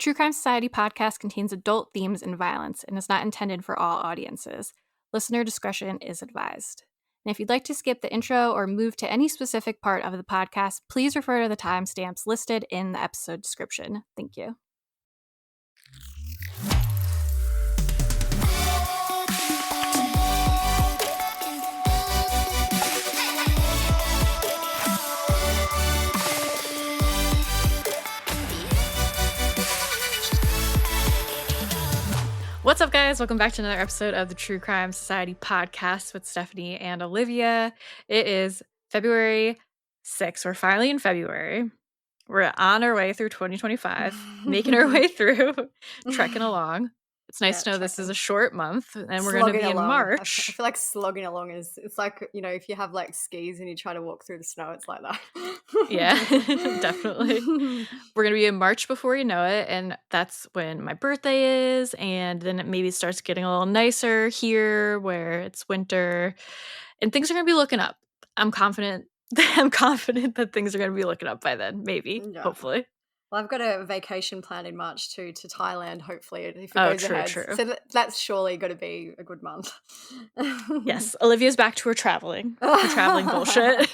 True Crime Society podcast contains adult themes and violence and is not intended for all audiences. Listener discretion is advised. And if you'd like to skip the intro or move to any specific part of the podcast, please refer to the timestamps listed in the episode description. Thank you. What's up, guys? Welcome back to another episode of the True Crime Society podcast with Stephanie and Olivia. It is February 6th. We're finally in February. We're on our way through 2025, making our way through, trekking along. It's nice to know this is a short month, and we're going to be in March. I feel like slogging along it's like, you know, if you have like skis and you try to walk through the snow, it's like that. Yeah, definitely. We're going to be in March before you know it, and that's when my birthday is, and then it maybe starts getting a little nicer here where it's winter, and things are going to be looking up. I'm confident that things are going to be looking up by then, maybe, hopefully. Well, I've got a vacation planned in March too, to Thailand, hopefully, if it goes ahead. True. So that's surely got to be a good month. Yes, Olivia's back to her traveling bullshit.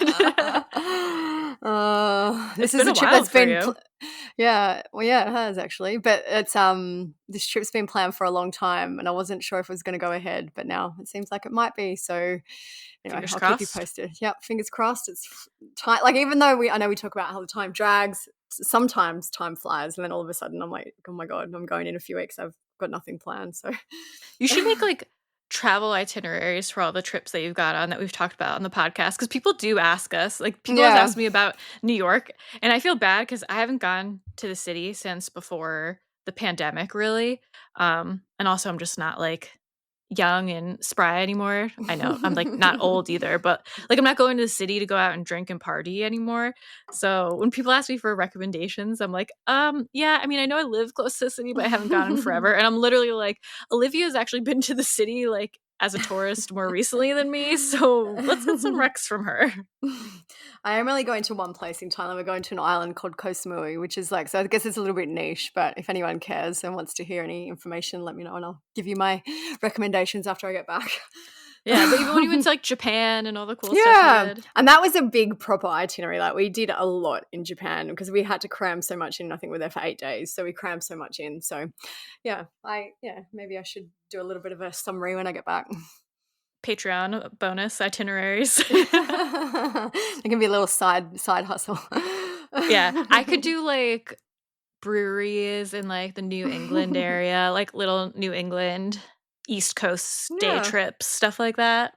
This is a trip that's been yeah, it has actually, but it's this trip's been planned for a long time, and I wasn't sure if it was going to go ahead, but now it seems like it might be. So anyway, I'll keep you posted. Yep, fingers crossed. It's tight. Like, even though I know we talk about how the time drags, sometimes time flies, and then all of a sudden I'm like, oh my god, I'm going in a few weeks. I've got nothing planned. So you should make like travel itineraries for all the trips that you've got on that we've talked about on the podcast, because people do ask us, like people have asked me about New York, and I feel bad because I haven't gone to the city since before the pandemic, really, and also I'm just not like young and spry anymore. I know I'm like not old either, but like I'm not going to the city to go out and drink and party anymore. So when people ask me for recommendations, I'm like, yeah, I mean, I know I live close to the city, but I haven't gone in forever. And I'm literally like, Olivia's actually been to the city like as a tourist more recently than me, so let's get some recs from her. I am only going to one place in Thailand. We're going to an island called Koh Samui, which is like, so I guess it's a little bit niche, but if anyone cares and wants to hear any information, let me know and I'll give you my recommendations after I get back. Yeah, but even when you went to like Japan and all the cool stuff you did. And that was a big proper itinerary. Like, we did a lot in Japan because we had to cram so much in. I think we were there for 8 days, so we crammed so much in. So maybe I should do a little bit of a summary when I get back. Patreon bonus itineraries. It can be a little side hustle. Yeah, I could do like breweries in like the New England area, like little New England East Coast day trips, stuff like that.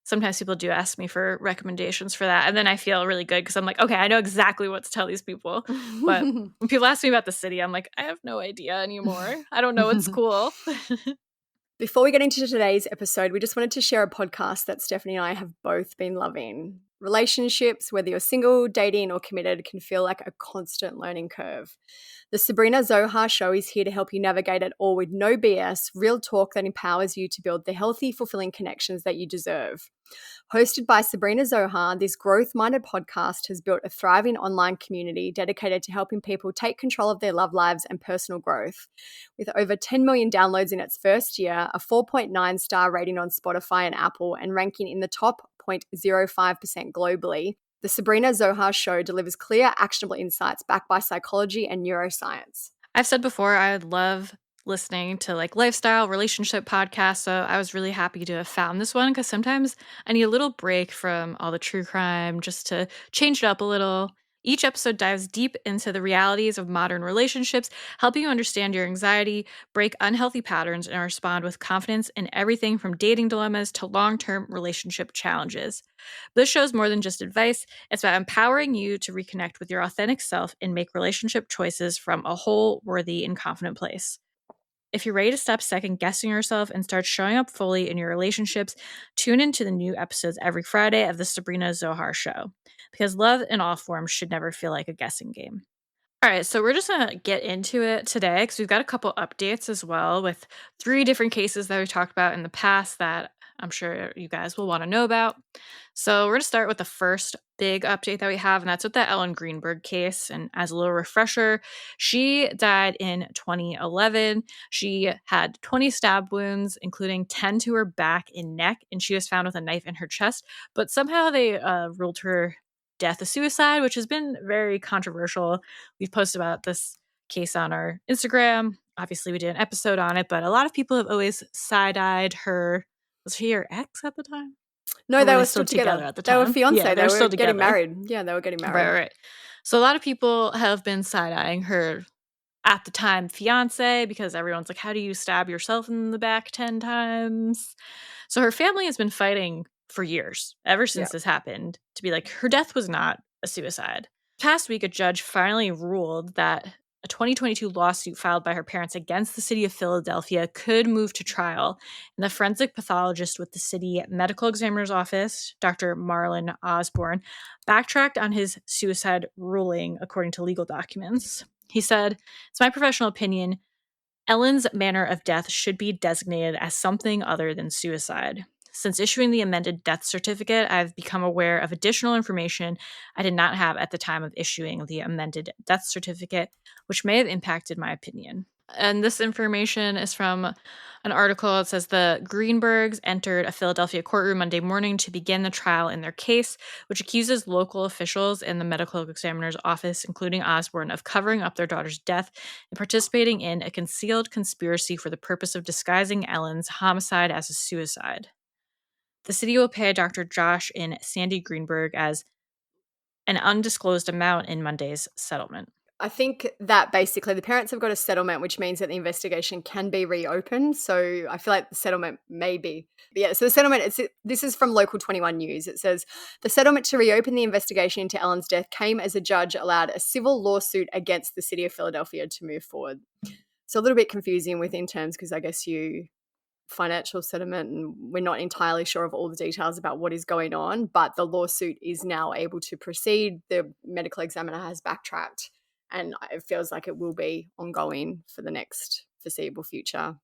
Sometimes people do ask me for recommendations for that, and then I feel really good because I'm like, okay, I know exactly what to tell these people. But when people ask me about the city, I'm like, I have no idea anymore. I don't know what's cool. Before we get into today's episode, we just wanted to share a podcast that Stephanie and I have both been loving. Relationships, whether you're single, dating, or committed, can feel like a constant learning curve. The Sabrina Zohar Show is here to help you navigate it all with no BS, real talk that empowers you to build the healthy, fulfilling connections that you deserve. Hosted by Sabrina Zohar, this growth-minded podcast has built a thriving online community dedicated to helping people take control of their love lives and personal growth. With over 10 million downloads in its first year, a 4.9-star rating on Spotify and Apple, and ranking in the top 0.05% globally, the Sabrina Zohar Show delivers clear, actionable insights backed by psychology and neuroscience. I've said before, I love listening to like lifestyle relationship podcasts, so I was really happy to have found this one because sometimes I need a little break from all the true crime just to change it up a little. Each episode dives deep into the realities of modern relationships, helping you understand your anxiety, break unhealthy patterns, and respond with confidence in everything from dating dilemmas to long-term relationship challenges. This show is more than just advice. It's about empowering you to reconnect with your authentic self and make relationship choices from a whole, worthy, and confident place. If you're ready to stop second-guessing yourself and start showing up fully in your relationships, tune into the new episodes every Friday of the Sabrina Zohar Show, because love in all forms should never feel like a guessing game. All right, so we're just going to get into it today because we've got a couple updates as well with 3 different cases that we talked about in the past that I'm sure you guys will want to know about. So, we're going to start with the first big update that we have, and that's with the Ellen Greenberg case. And as a little refresher, she died in 2011. She had 20 stab wounds, including 10 to her back and neck, and she was found with a knife in her chest. But somehow they ruled her death a suicide, which has been very controversial. We've posted about this case on our Instagram. Obviously, we did an episode on it, but a lot of people have always side-eyed her. Was he her ex at the time? No, Or were they they were still still together together. at the They were time? Yeah, fiancé. they They were were still getting together. married. Yeah, they were getting Right, married. right. So a lot of people have been side-eyeing her at the time fiance because everyone's like, how do you stab yourself in the back 10 times? So her family has been fighting for years, ever Yeah. since this happened, to be like, her death was not a suicide. Past week, a judge finally ruled that a 2022 lawsuit filed by her parents against the city of Philadelphia could move to trial. And the forensic pathologist with the city medical examiner's office, Dr. Marlon Osborne, backtracked on his suicide ruling according to legal documents. He said, "It's my professional opinion. Ellen's manner of death should be designated as something other than suicide. Since issuing the amended death certificate, I've become aware of additional information I did not have at the time of issuing the amended death certificate, which may have impacted my opinion." And this information is from an article. It says the Greenbergs entered a Philadelphia courtroom Monday morning to begin the trial in their case, which accuses local officials in the medical examiner's office, including Osborne, of covering up their daughter's death and participating in a concealed conspiracy for the purpose of disguising Ellen's homicide as a suicide. The city will pay Dr. Josh and Sandy Greenberg as an undisclosed amount in Monday's settlement. I think that basically the parents have got a settlement, which means that the investigation can be reopened. So I feel like the settlement may be. But yeah, so the settlement, this is from Local 21 News. It says, the settlement to reopen the investigation into Ellen's death came as a judge allowed a civil lawsuit against the city of Philadelphia to move forward. So a little bit confusing within terms because I guess financial settlement and we're not entirely sure of all the details about what is going on, but the lawsuit is now able to proceed. The medical examiner has backtracked and it feels like it will be ongoing for the next foreseeable future.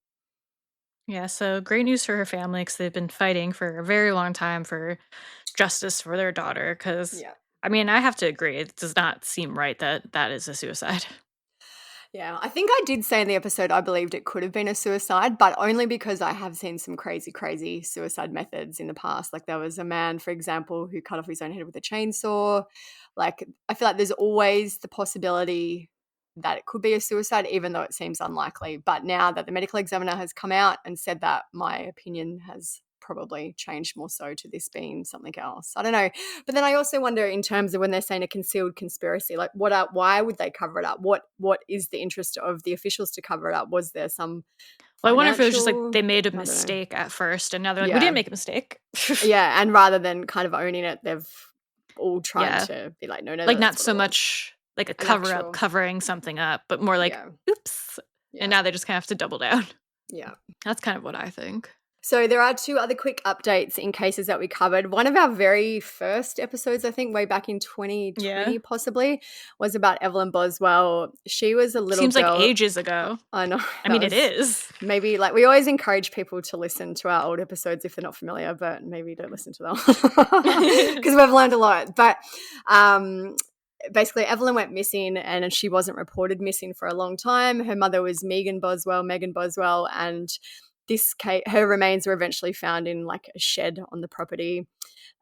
Yeah, so great news for her family because they've been fighting for a very long time for justice for their daughter. Because, Yeah. I mean, I have to agree, it does not seem right that that is a suicide. Yeah, I think I did say in the episode I believed it could have been a suicide, but only because I have seen some crazy, crazy suicide methods in the past. Like there was a man, for example, who cut off his own head with a chainsaw. Like I feel like there's always the possibility that it could be a suicide, even though it seems unlikely. But now that the medical examiner has come out and said that, my opinion has probably changed more so to this being something else. I don't know. But then I also wonder in terms of when they're saying a concealed conspiracy, like why would they cover it up? What is the interest of the officials to cover it up? Was there some Well, I wonder if it was just like financial, they made a I don't know. mistake at first and now they're like, we didn't Yeah. make a mistake. Yeah. And rather than kind of owning it, they've all tried Yeah. to be like, no, Like, not that's what so it was. much like a An cover up actual, covering something up, but more like, yeah. oops. And Yeah. now they just kind of have to double down. Yeah. That's kind of what I think. So there are two other quick updates in cases that we covered. One of our very first episodes, I think, way back in 2020 Yeah. possibly, was about Evelyn Boswell. She was a little Seems like girl. ages ago. I know. I That mean, it was is. maybe like we always encourage people to listen to our old episodes if they're not familiar, but maybe don't listen to them because we've learned a lot. But basically, Evelyn went missing and she wasn't reported missing for a long time. Her mother was Megan Boswell, and this case, her remains were eventually found in like a shed on the property.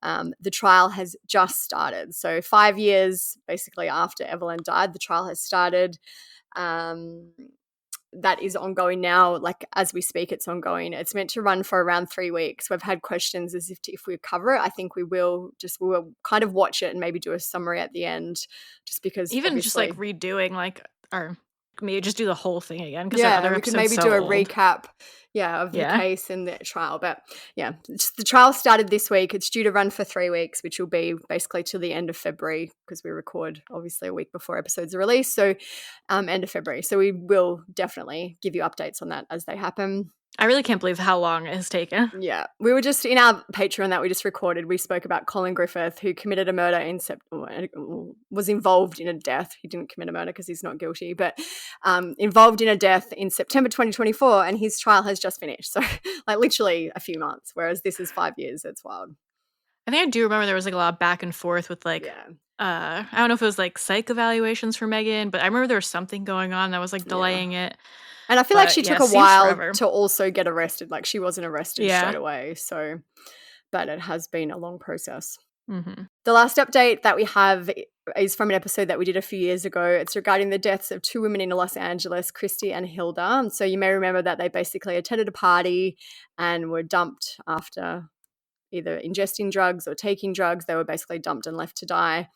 The trial has just started. So 5 years basically after Evelyn died, the trial has started. That is ongoing now. Like as we speak, it's ongoing. It's meant to run for around 3 weeks. We've had questions as if we cover it. I think we'll kind of watch it and maybe do a summary at the end, just because Even just like obviously, redoing like or maybe just do the whole thing again because our other we could episode's maybe so do a old. recap, of the Yeah. case and the trial. But yeah, the trial started this week. It's due to run for 3 weeks, which will be basically till the end of February because we record obviously a week before episodes are released. So end of February. So we will definitely give you updates on that as they happen. I really can't believe how long it has taken. Yeah. We were just in our Patreon that we just recorded, we spoke about Colin Griffith, who committed a murder was involved in a death. He didn't commit a murder because he's not guilty, but involved in a death in September 2024, and his trial has just finished. So, like, literally a few months, whereas this is 5 years. It's wild. I think I do remember there was like a lot of back and forth with like, Yeah. I don't know if it was like psych evaluations for Megan, but I remember there was something going on that was like Yeah. delaying it. And I feel like But she yeah, took a seems while forever. to also get arrested. Like, she wasn't arrested Yeah. straight away. So, but it has been a long process. Mm-hmm. The last update that we have is from an episode that we did a few years ago. It's regarding the deaths of two women in Los Angeles, Christy and Hilda. So you may remember that they basically attended a party and were dumped after either ingesting drugs or taking drugs. They were basically dumped and left to die.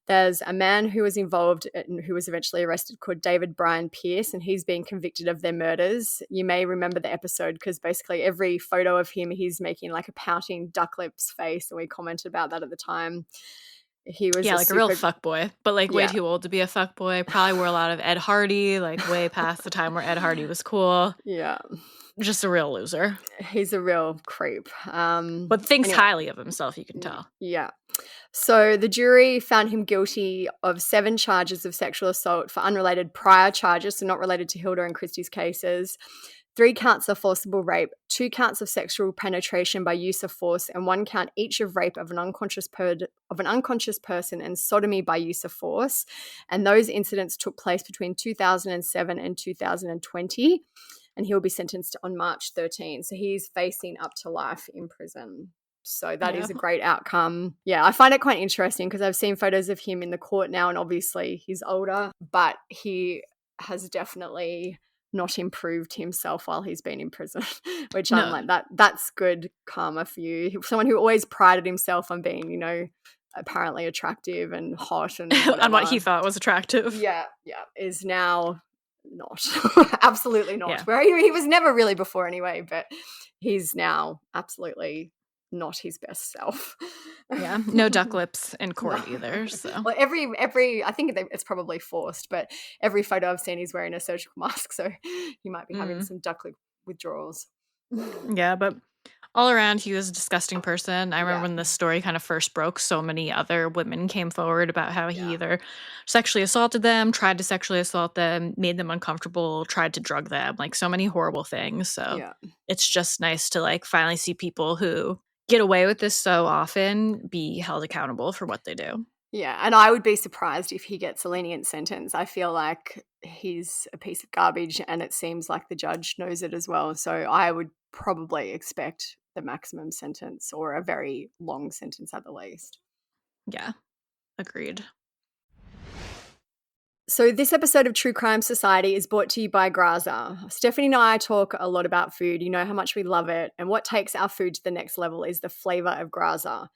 There's a man who was involved and who was eventually arrested called David Brian Pierce, and he's been convicted of their murders. You may remember the episode because basically every photo of him, he's making like a pouting duck lips face, and we commented about that at the time. He was Yeah, like a real fuckboy, but like way too old to be a fuckboy. Probably wore a lot of Ed Hardy, like way past the time where Ed Hardy was cool. Yeah. Just a real loser. He's a real creep. But thinks highly of himself, you can tell. Yeah. So the jury found him guilty of 7 charges of sexual assault for unrelated prior charges, so not related to Hilda and Christie's cases, 3 counts of forcible rape, 2 counts of sexual penetration by use of force, and 1 count each of rape of an unconscious person and sodomy by use of force. And those incidents took place between 2007 and 2020. And he'll be sentenced on March 13. So he's facing up to life in prison. So that is a great outcome. Yeah, I find it quite interesting because I've seen photos of him in the court now, and obviously he's older, but he has definitely not improved himself while he's been in prison, which I'm like, that's good karma for you. Someone who always prided himself on being, you know, apparently attractive and hot and whatever. On what he thought was attractive. Yeah, is now not. Absolutely not. Yeah. Where he was never really before anyway, but he's now absolutely not his best self. Yeah, no duck lips in court either. So, well, every I think it's probably forced, but every photo I've seen he's wearing a surgical mask, so he might be having some duck lip withdrawals. Yeah, but all around, he was a disgusting person. I remember when this story kind of first broke, so many other women came forward about how he either sexually assaulted them, tried to sexually assault them, made them uncomfortable, tried to drug them, like so many horrible things. So it's just nice to like finally see people who get away with this so often be held accountable for what they do. Yeah, and I would be surprised if he gets a lenient sentence. I feel like he's a piece of garbage, and it seems like the judge knows it as well. So I would probably expect the maximum sentence or a very long sentence at the least. Yeah, agreed. So this episode of True Crime Society is brought to you by Graza. Stephanie and I talk a lot about food. You know how much we love it. And what takes our food to the next level is the flavor of Graza.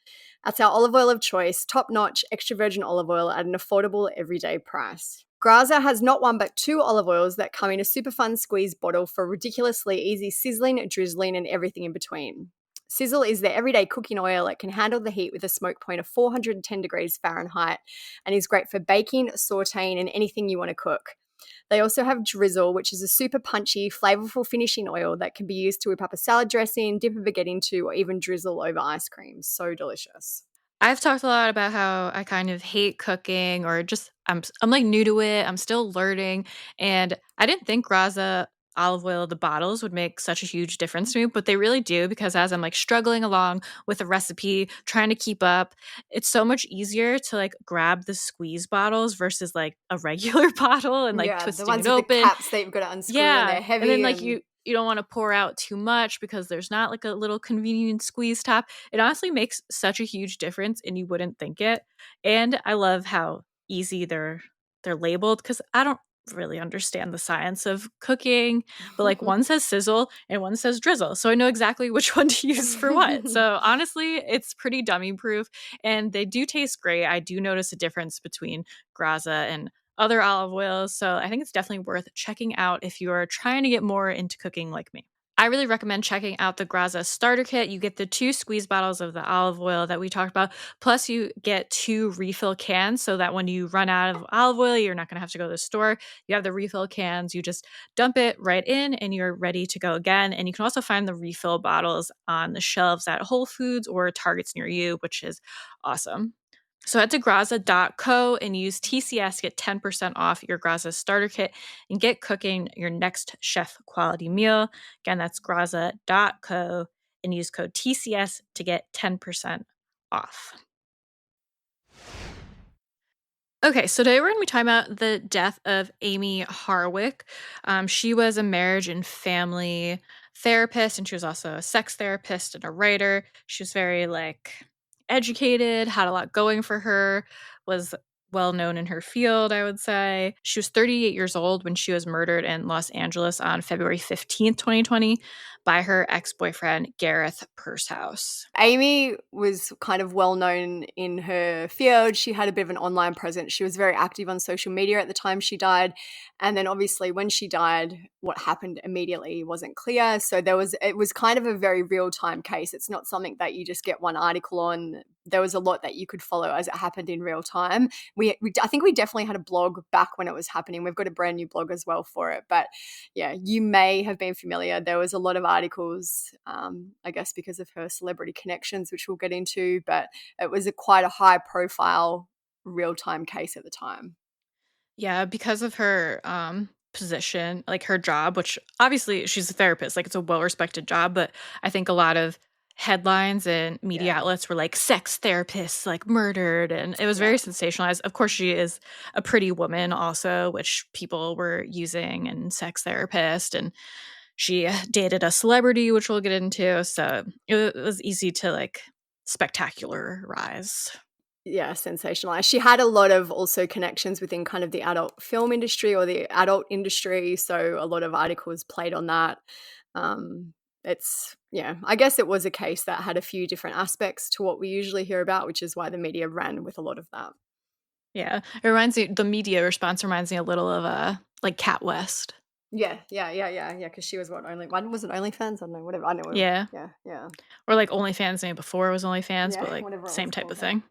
That's our olive oil of choice, top-notch extra virgin olive oil at an affordable everyday price. Graza has not one but 2 olive oils that come in a super fun squeeze bottle for ridiculously easy sizzling, drizzling, and everything in between. Sizzle is their everyday cooking oil. It can handle the heat with a smoke point of 410 degrees Fahrenheit and is great for baking, sauteing, and anything you want to cook. They also have Drizzle, which is a super punchy, flavorful finishing oil that can be used to whip up a salad dressing, dip a baguette into, or even drizzle over ice cream. So delicious. I've talked a lot about how I kind of hate cooking or just I'm like new to it. I'm still learning, and I didn't think Graza olive oil, the bottles would make such a huge difference to me, but they really do because as I'm like struggling along with a recipe, trying to keep up, it's so much easier to like grab the squeeze bottles versus like a regular bottle and like twisting the ones it with open. The caps that you've got to unscrew and they're heavy. And then like you don't want to pour out too much because there's not like a little convenient squeeze top. It honestly makes such a huge difference and you wouldn't think it. And I love how easy they're labeled because I don't really understand the science of cooking, but like one says sizzle and one says drizzle, so I know exactly which one to use for what. So honestly, it's pretty dummy proof and they do taste great. I do notice a difference between Graza and other olive oils, so I think it's definitely worth checking out if you are trying to get more into cooking like me. I really recommend checking out the Graza starter kit. You get the 2 squeeze bottles of the olive oil that we talked about, plus you get 2 refill cans so that when you run out of olive oil, you're not gonna have to go to the store. You have the refill cans, you just dump it right in and you're ready to go again, and you can also find the refill bottles on the shelves at Whole Foods or Targets near you, which is awesome. So head to graza.co and use TCS to get 10% off your Graza starter kit and get cooking your next chef quality meal. Again, that's graza.co and use code TCS to get 10% off. Okay, so today we're going to be talking about the death of Amie Harwick. She was a marriage and family therapist, and she was also a sex therapist and a writer. She was very educated, had a lot going for her, was well known in her field, I would say. She was 38 years old when she was murdered in Los Angeles on February 15th, 2020, by her ex-boyfriend Gareth Pursehouse. Amie was kind of well known in her field. She had a bit of an online presence. She was very active on social media at the time she died. And then obviously when she died, what happened immediately wasn't clear. So it was kind of a very real-time case. It's not something that you just get one article on. There was a lot that you could follow as it happened in real time. I think we definitely had a blog back when it was happening. We've got a brand new blog as well for it. But yeah, you may have been familiar. There was a lot of articles, I guess because of her celebrity connections, which we'll get into, but it was quite a high profile real-time case at the time. Yeah, because of her position, like her job, which obviously she's a therapist, like it's a well-respected job, but I think a lot of headlines and media Yeah. outlets were like sex therapists like murdered, and it was Yeah. very sensationalized. Of course she is a pretty woman also, which people were using, and sex therapist, and she dated a celebrity, which we'll get into, so it was easy to spectacularize. Yeah, sensationalized. She had a lot of also connections within kind of the adult film industry or the adult industry, so a lot of articles played on that. It's yeah, I guess it was a case that had a few different aspects to what we usually hear about, which is why the media ran with a lot of that. Yeah, it reminds me the media response reminds me a little of, like Cat West. Yeah. Because she was what only one was it OnlyFans? I don't know, whatever. I know. Yeah, Yeah, or like OnlyFans maybe before it was OnlyFans, but, yeah, like, whatever it was same type of called. Yeah. thing.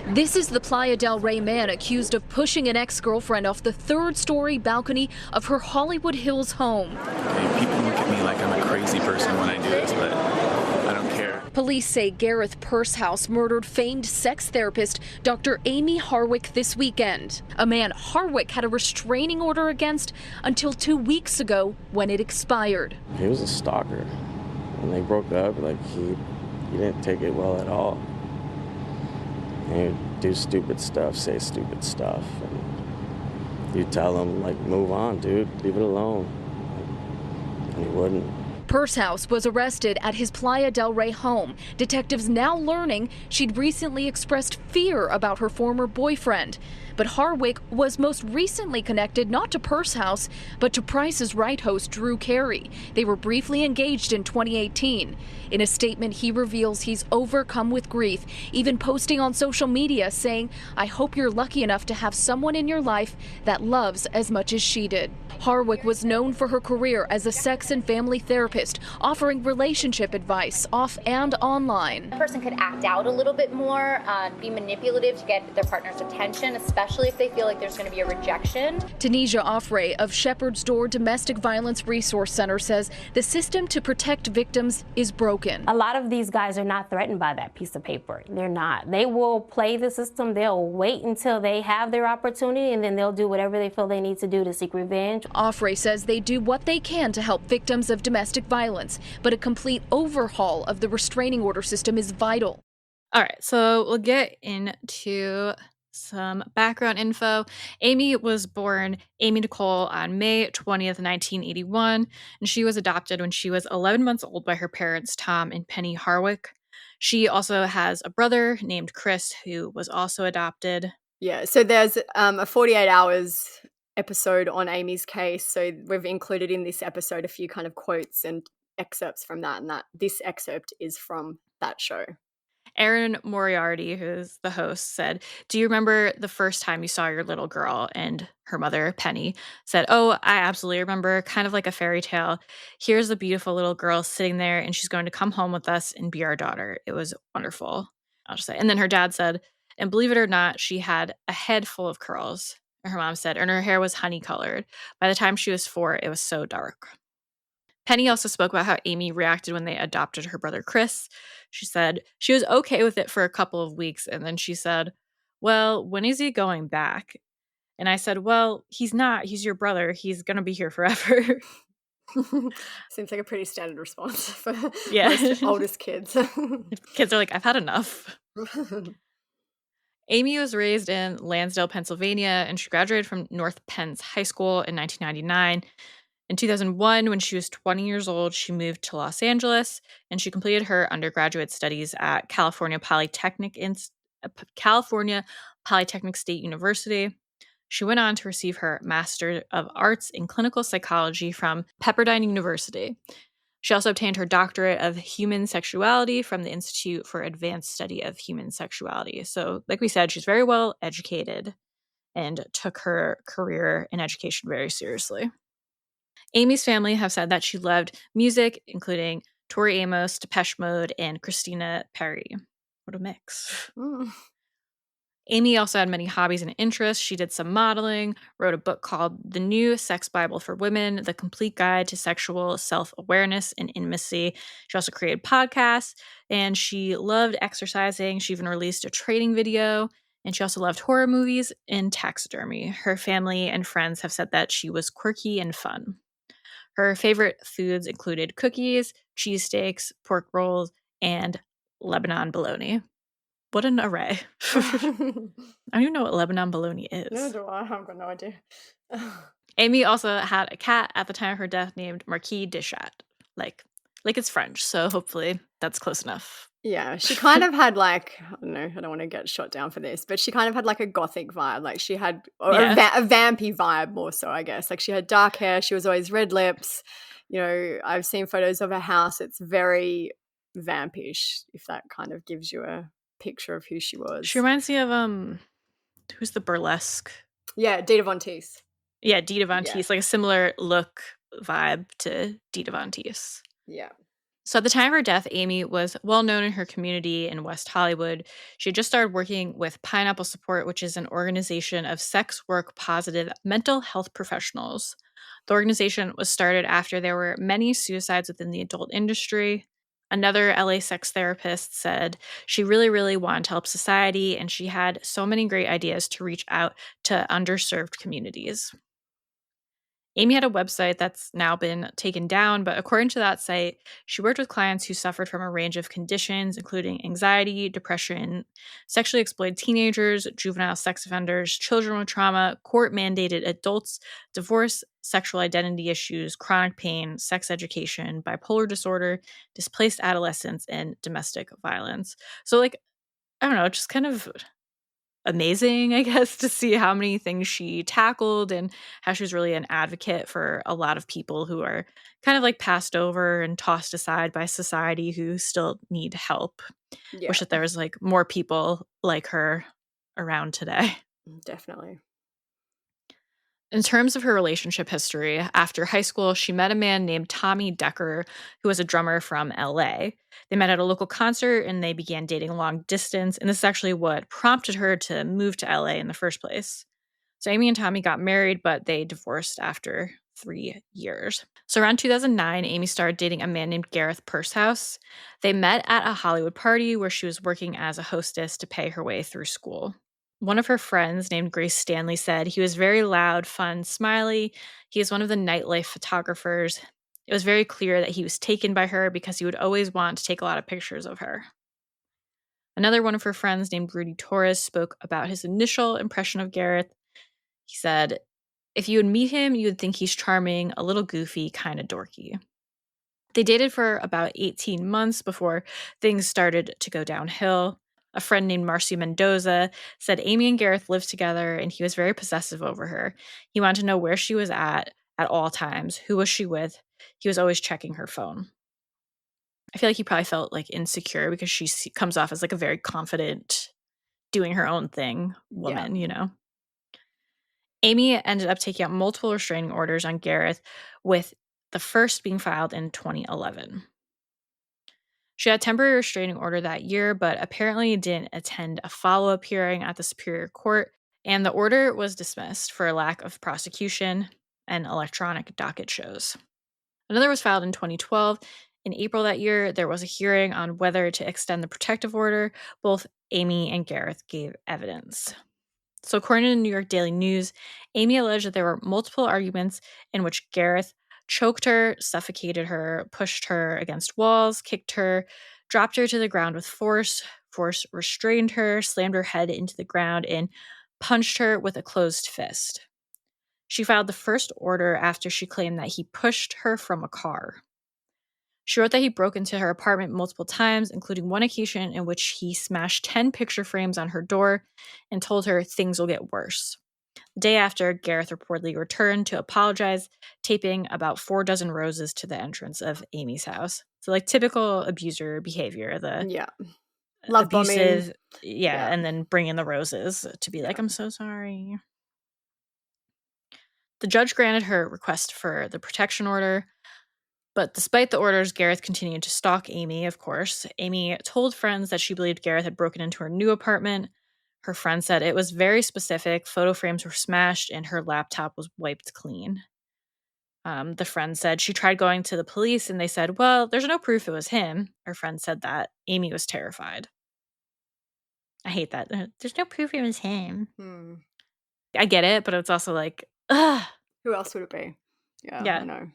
This is the Playa del Rey man accused of pushing an ex-girlfriend off the third-story balcony of her Hollywood Hills home. Okay, people look at me like I'm a crazy person when I do this, but I don't care. Police say Gareth Pursehouse murdered famed sex therapist Dr. Amie Harwick this weekend. A man Harwick had a restraining order against until 2 weeks ago when it expired. He was a stalker. When they broke up, he didn't take it well at all. He would do stupid stuff, say stupid stuff, and you tell him move on, dude, leave it alone, and he wouldn't. Pursehouse was arrested at his Playa del Rey home. Detectives now learning she'd recently expressed fear about her former boyfriend. But Harwick was most recently connected not to Pursehouse, but to Price is Right host Drew Carey. They were briefly engaged in 2018. In a statement, he reveals he's overcome with grief, even posting on social media saying, "I hope you're lucky enough to have someone in your life that loves as much as she did." Harwick was known for her career as a sex and family therapist, offering relationship advice off and online. A person could act out a little bit more, be manipulative to get their partner's attention, especially if they feel like there's going to be a rejection. Tanisha Offray of Shepherd's Door Domestic Violence Resource Center says the system to protect victims is broken. A lot of these guys are not threatened by that piece of paper. They're not. They will play the system. They'll wait until they have their opportunity, and then they'll do whatever they feel they need to do to seek revenge. Offray says they do what they can to help victims of domestic violence, but a complete overhaul of the restraining order system is vital. All right, so we'll get into some background info. Amie was born Amie Nicole on May 20th, 1981, and she was adopted when she was 11 months old by her parents, Tom and Penny Harwick. She also has a brother named Chris, who was also adopted. Yeah, so there's a 48 hours episode on Amy's case. So we've included in this episode a few kind of quotes and excerpts from that, and that this excerpt is from that show. Erin Moriarty, who's the host, said, "Do you remember the first time you saw your little girl?" And her mother, Penny, said, "Oh, I absolutely remember, kind of like a fairy tale. Here's a beautiful little girl sitting there, and she's going to come home with us and be our daughter. It was wonderful." I'll just say. And then her dad said, "And believe it or not, she had a head full of curls." And her mom said, "And her hair was honey colored. By the time she was 4, it was so dark." Penny also spoke about how Amie reacted when they adopted her brother Chris. She said she was okay with it for a couple of weeks, and then she said, "Well, when is he going back?" And I said, "Well, he's not. He's your brother. He's going to be here forever." Seems like a pretty standard response for Yeah. most oldest kids. Kids are like, "I've had enough." Amie was raised in Lansdale, Pennsylvania, and she graduated from North Penn's High School in 1999. In 2001, when she was 20 years old, she moved to Los Angeles and she completed her undergraduate studies at California Polytechnic State University. She went on to receive her Master of Arts in Clinical Psychology from Pepperdine University. She also obtained her doctorate of human sexuality from the Institute for Advanced Study of Human Sexuality. So, like we said, she's very well educated and took her career in education very seriously. Amie's family have said that she loved music, including Tori Amos, Depeche Mode, and Christina Perri. What a mix. Amie also had many hobbies and interests. She did some modeling, wrote a book called The New Sex Bible for Women, The Complete Guide to Sexual Self-Awareness and Intimacy. She also created podcasts, and she loved exercising. She even released a training video, and she also loved horror movies and taxidermy. Her family and friends have said that she was quirky and fun. Her favorite foods included cookies, cheesesteaks, pork rolls, and Lebanon bologna. What an array. I don't even know what Lebanon bologna No, is. do I? I've got no idea. Amie also had a cat at the time of her death named Marquis de Chat. Like it's French, so hopefully that's close enough. Yeah, she kind of had like, I don't know, I don't want to get shot down for this, but she kind of had like a gothic vibe. Like she had a vampy vibe more so, I guess. Like she had dark hair, she was always red lips. You know, I've seen photos of her house. It's very vampish, if that kind of gives you a picture of who she was. She reminds me of who's the burlesque? Yeah, Dita Von Teese. Yeah, Dita Von Teese, like a similar look vibe to Dita Von Teese. Yeah. So at the time of her death, Amie was well known in her community in West Hollywood. She had just started working with Pineapple Support, which is an organization of sex work positive mental health professionals. The organization was started after there were many suicides within the adult industry. Another LA sex therapist said she really, really wanted to help society, and she had so many great ideas to reach out to underserved communities. Amie had a website that's now been taken down, but according to that site, she worked with clients who suffered from a range of conditions, including anxiety, depression, sexually exploited teenagers, juvenile sex offenders, children with trauma, court-mandated adults, divorce, sexual identity issues, chronic pain, sex education, bipolar disorder, displaced adolescents, and domestic violence. So, I don't know, just kind of amazing, I guess, to see how many things she tackled and how she was really an advocate for a lot of people who are kind of passed over and tossed aside by society who still need help. Yeah. Wish that there was more people like her around today. Definitely. In terms of her relationship history, after high school, she met a man named Tommy Decker, who was a drummer from LA. They met at a local concert and they began dating long distance. And this is actually what prompted her to move to LA in the first place. So Amie and Tommy got married, but they divorced after 3 years. So around 2009, Amie started dating a man named Gareth Pursehouse. They met at a Hollywood party where she was working as a hostess to pay her way through school. One of her friends named Grace Stanley said he was very loud, fun, smiley. He is one of the nightlife photographers. It was very clear that he was taken by her because he would always want to take a lot of pictures of her. Another one of her friends named Rudy Torres spoke about his initial impression of Gareth. He said, "If you would meet him, you would think he's charming, a little goofy, kind of dorky." They dated for about 18 months before things started to go downhill. A friend named Marcy Mendoza said Amie and Gareth lived together and he was very possessive over her. He wanted to know where she was at all times. Who was she with? He was always checking her phone. I feel like he probably felt like insecure because she comes off as like a very confident, doing her own thing woman, you know? Amie ended up taking out multiple restraining orders on Gareth, with the first being filed in 2011. She had a temporary restraining order that year, but apparently didn't attend a follow-up hearing at the Superior Court, and the order was dismissed for lack of prosecution and electronic docket shows. Another was filed in 2012. In April that year, there was a hearing on whether to extend the protective order. Both Amie and Gareth gave evidence. So, according to the New York Daily News, Amie alleged that there were multiple arguments in which Gareth choked her, suffocated her, pushed her against walls, kicked her, dropped her to the ground with force restrained her, slammed her head into the ground, and punched her with a closed fist. She filed the first order after she claimed that he pushed her from a car. She wrote that he broke into her apartment multiple times, including one occasion in which he smashed 10 picture frames on her door and told her things will get worse. The day after, Gareth reportedly returned to apologize, taping about 4 dozen roses to the entrance of Amie's house. So, like, typical abuser behavior, the Yeah. Love abusive, bombing. yeah, Yeah. and then bring in the roses to be like, I'm so sorry. The judge granted her request for the protection order, but despite the orders, Gareth continued to stalk Amie, of course. Amie told friends that she believed Gareth had broken into her new apartment. Her friend said it was very specific. Photo frames were smashed and her laptop was wiped clean. The friend said she tried going to the police and they said, well, there's no proof it was him. Her friend said that. Amie was terrified. I hate that. There's no proof it was him. I get it, but it's also like, ugh. Who else would it be? Yeah, Yeah. I know.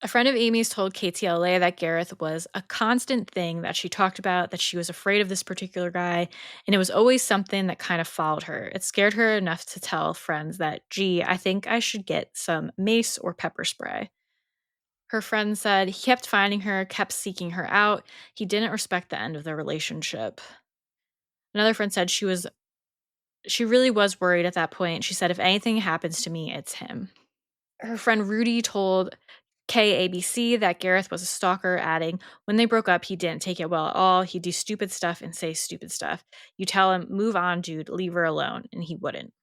A friend of Amie's told KTLA that Gareth was a constant thing that she talked about, that she was afraid of this particular guy, and it was always something that kind of followed her. It scared her enough to tell friends that, gee, I think I should get some mace or pepper spray. Her friend said he kept finding her, kept seeking her out. He didn't respect the end of the relationship. Another friend said she really was worried at that point. She said, if anything happens to me, it's him. Her friend Rudy told KABC that Gareth was a stalker, adding, when they broke up, he didn't take it well at all. He'd do stupid stuff and say stupid stuff. You tell him, move on, dude, leave her alone, and he wouldn't.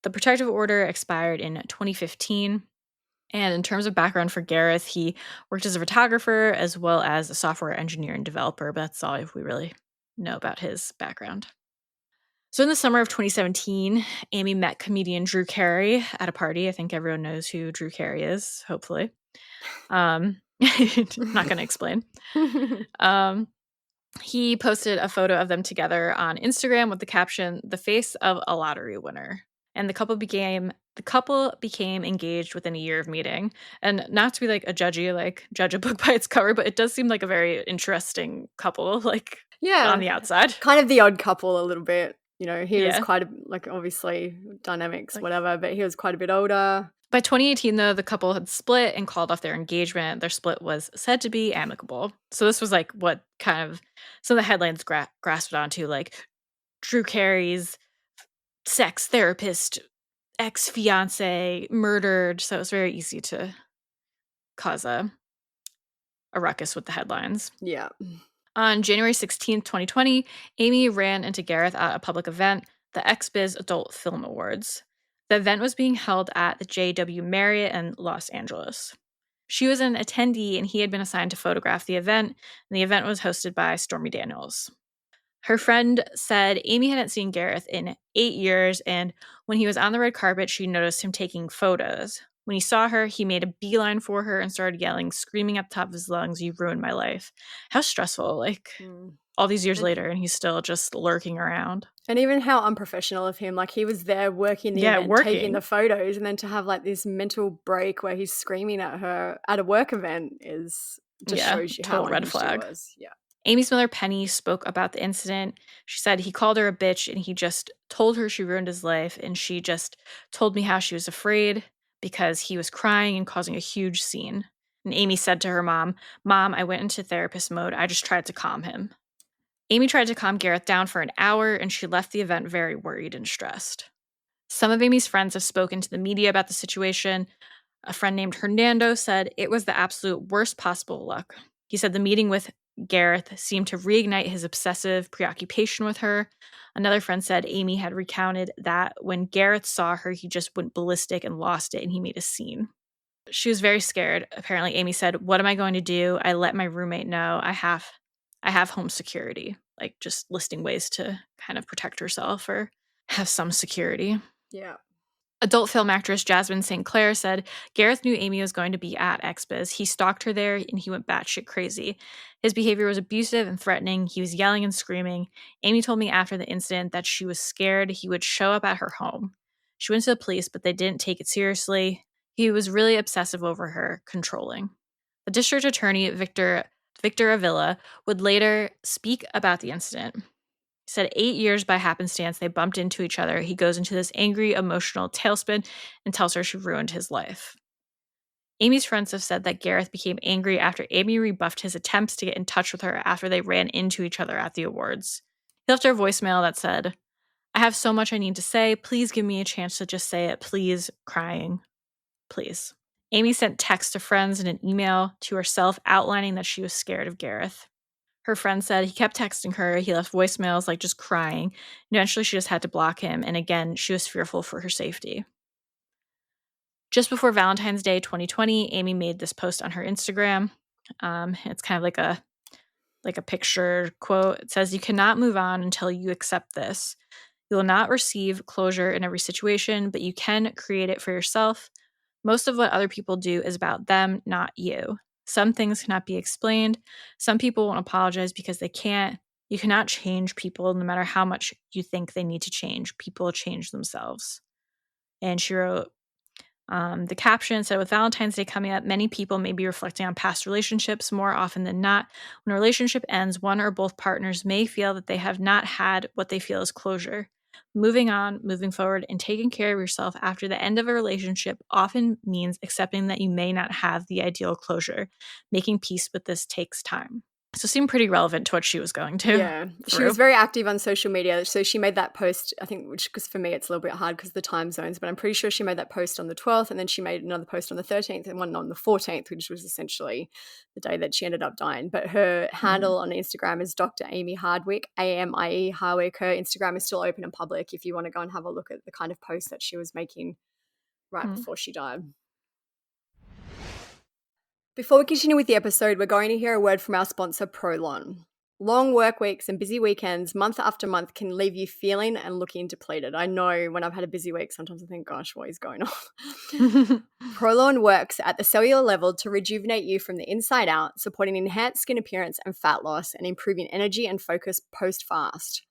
The protective order expired in 2015. And in terms of background for Gareth, he worked as a photographer as well as a software engineer and developer, but that's all we really know about his background. So in the summer of 2017, Amie met comedian Drew Carey at a party. I think everyone knows who Drew Carey is, hopefully. Not going to explain. He posted a photo of them together on Instagram with the caption, "The face of a lottery winner." And the couple became engaged within a year of meeting. And not to be like a judgy, like judge a book by its cover, but it does seem like a very interesting couple, like on the outside. Kind of the odd couple a little bit. You know, he was Yeah. quite obviously dynamics, Like- whatever, but he was quite a bit older. By 2018, though, the couple had split and called off their engagement. Their split was said to be amicable. So this was like what kind of some of the headlines grasped onto, like Drew Carey's sex therapist ex-fiance murdered. So it was very easy to cause a ruckus with the headlines. Yeah. On January 16th, 2020, Amie ran into Gareth at a public event, the XBiz Adult Film Awards. The event was being held at the JW Marriott in Los Angeles. She was an attendee and he had been assigned to photograph the event, and the event was hosted by Stormy Daniels. Her friend said Amie hadn't seen Gareth in 8 years, and when he was on the red carpet, she noticed him taking photos. When he saw her, he made a beeline for her and started yelling, screaming at the top of his lungs, "You've ruined my life." How stressful, like, all these years later, and he's still just lurking around. And even how unprofessional of him. Like, he was there working the event, taking the photos, and then to have, like, this mental break where he's screaming at her at a work event is just shows you how red flag. He was. Yeah. Amy's mother, Penny, spoke about the incident. She said he called her a bitch and he just told her she ruined his life, and she just told me how she was afraid because he was crying and causing a huge scene. And Amie said to her mom, I went into therapist mode. I just tried to calm him. Amie tried to calm Gareth down for an hour, and she left the event very worried and stressed. Some of Amy's friends have spoken to the media about the situation. A friend named Hernando said it was the absolute worst possible luck. He said the meeting with Gareth seemed to reignite his obsessive preoccupation with her. Another friend said Amie had recounted that when Gareth saw her, he just went ballistic and lost it, and he made a scene. She was very scared. Apparently, Amie said, "What am I going to do? I let my roommate know I have home security," like just listing ways to kind of protect herself or have some security. Yeah. Adult film actress Jasmine St. Clair said Gareth knew Amie was going to be at XBiz. He stalked her there and he went batshit crazy. His behavior was abusive and threatening. He was yelling and screaming. Amie told me after the incident that she was scared he would show up at her home. She went to the police, but they didn't take it seriously. He was really obsessive over her, controlling. The district attorney, Victor Avila, would later speak about the incident. He said 8 years by happenstance, they bumped into each other. He goes into this angry, emotional tailspin and tells her she ruined his life. Amy's friends have said that Gareth became angry after Amie rebuffed his attempts to get in touch with her after they ran into each other at the awards. He left her a voicemail that said, "I have so much I need to say. Please give me a chance to just say it. Please," crying. Please. Amie sent texts to friends and an email to herself outlining that she was scared of Gareth. Her friend said he kept texting her. He left voicemails, like just crying. Eventually, she just had to block him. And again, she was fearful for her safety. Just before Valentine's Day 2020, Amie made this post on her Instagram. It's kind of like a picture quote. It says, "You cannot move on until you accept this. You will not receive closure in every situation, but you can create it for yourself. Most of what other people do is about them, not you. Some things cannot be explained. Some people won't apologize because they can't. You cannot change people no matter how much you think they need to change. People change themselves." And she wrote, the caption said, "With Valentine's Day coming up, many people may be reflecting on past relationships. More often than not, when a relationship ends, one or both partners may feel that they have not had what they feel is closure. Moving on, moving forward, and taking care of yourself after the end of a relationship often means accepting that you may not have the ideal closure. Making peace with this takes time." So it seemed pretty relevant to what she was going to. Yeah, she was very active on social media. So she made that post, I think, which, because for me it's a little bit hard because of the time zones, but I'm pretty sure she made that post on the 12th, and then she made another post on the 13th and one on the 14th, which was essentially the day that she ended up dying. But her handle on Instagram is Dr. Amie Harwick, Amie Harwick. Her Instagram is still open and public if you want to go and have a look at the kind of posts that she was making right before she died. Before we continue with the episode, we're going to hear a word from our sponsor, Prolon. Long work weeks and busy weekends, month after month, can leave you feeling and looking depleted. I know when I've had a busy week, sometimes I think, gosh, what is going on? Prolon works at the cellular level to rejuvenate you from the inside out, supporting enhanced skin appearance and fat loss, and improving energy and focus post-fast.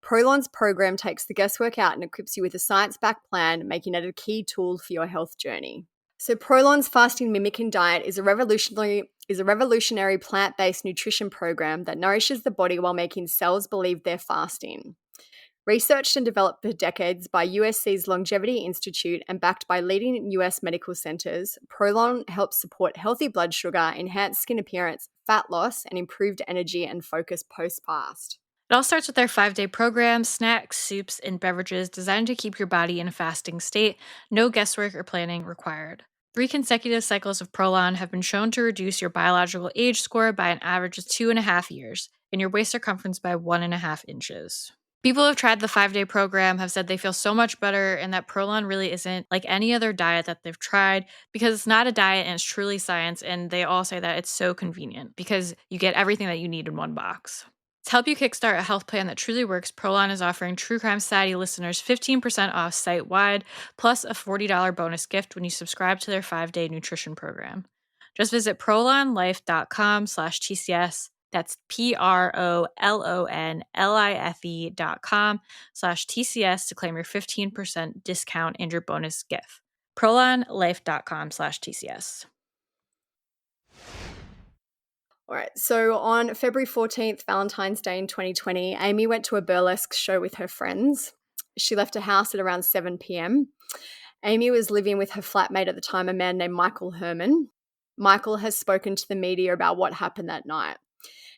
Prolon's program takes the guesswork out and equips you with a science-backed plan, making it a key tool for your health journey. So Prolon's fasting mimicking diet is a revolutionary plant-based nutrition program that nourishes the body while making cells believe they're fasting. Researched and developed for decades by USC's Longevity Institute and backed by leading US medical centers, Prolon helps support healthy blood sugar, enhanced skin appearance, fat loss, and improved energy and focus post-fast. It all starts with their 5-day program, snacks, soups, and beverages designed to keep your body in a fasting state. No guesswork or planning required. 3 consecutive cycles of Prolon have been shown to reduce your biological age score by an average of 2.5 years and your waist circumference by 1.5 inches. People who have tried the 5-day program have said they feel so much better and that Prolon really isn't like any other diet that they've tried because it's not a diet and it's truly science, and they all say that it's so convenient because you get everything that you need in one box. To help you kickstart a health plan that truly works, Prolon is offering True Crime Society listeners 15% off site-wide, plus a $40 bonus gift when you subscribe to their 5-day nutrition program. Just visit prolonlife.com/TCS. That's prolonlife.com/TCS to claim your 15% discount and your bonus gift. prolonlife.com/TCS. All right, so on February 14th, Valentine's Day in 2020, Amie went to a burlesque show with her friends. She left her house at around 7 p.m. Amie was living with her flatmate at the time, a man named Michael Herman. Michael has spoken to the media about what happened that night.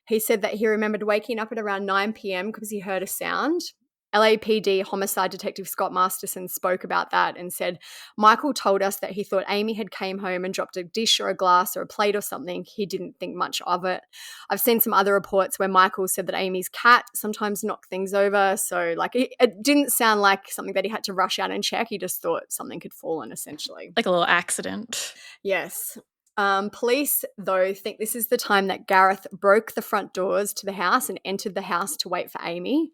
He said that he remembered waking up at around 9 p.m. because he heard a sound, LAPD homicide detective Scott Masterson spoke about that and said, Michael told us that he thought Amie had came home and dropped a dish or a glass or a plate or something. He didn't think much of it. I've seen some other reports where Michael said that Amie's cat sometimes knocked things over. So like it didn't sound like something that he had to rush out and check. He just thought something had fallen essentially. Like a little accident. Yes. Police, though, think this is the time that Gareth broke the front doors to the house and entered the house to wait for Amie.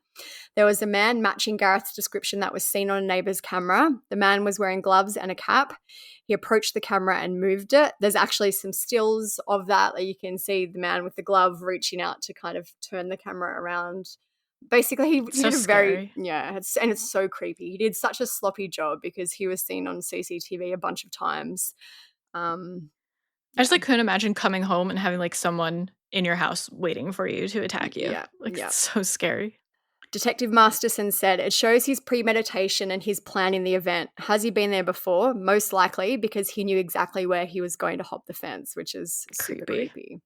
There was a man matching Gareth's description that was seen on a neighbour's camera. The man was wearing gloves and a cap. He approached the camera and moved it. There's actually some stills of that you can see the man with the glove reaching out to kind of turn the camera around. Basically, he So did a scary. and it's so creepy. He did such a sloppy job because he was seen on CCTV a bunch of times. I just couldn't imagine coming home and having like someone in your house waiting for you to attack you. It's so scary. Detective Masterson said, it shows his premeditation and his plan in the event. Has he been there before? Most likely, because he knew exactly where he was going to hop the fence, which is super creepy.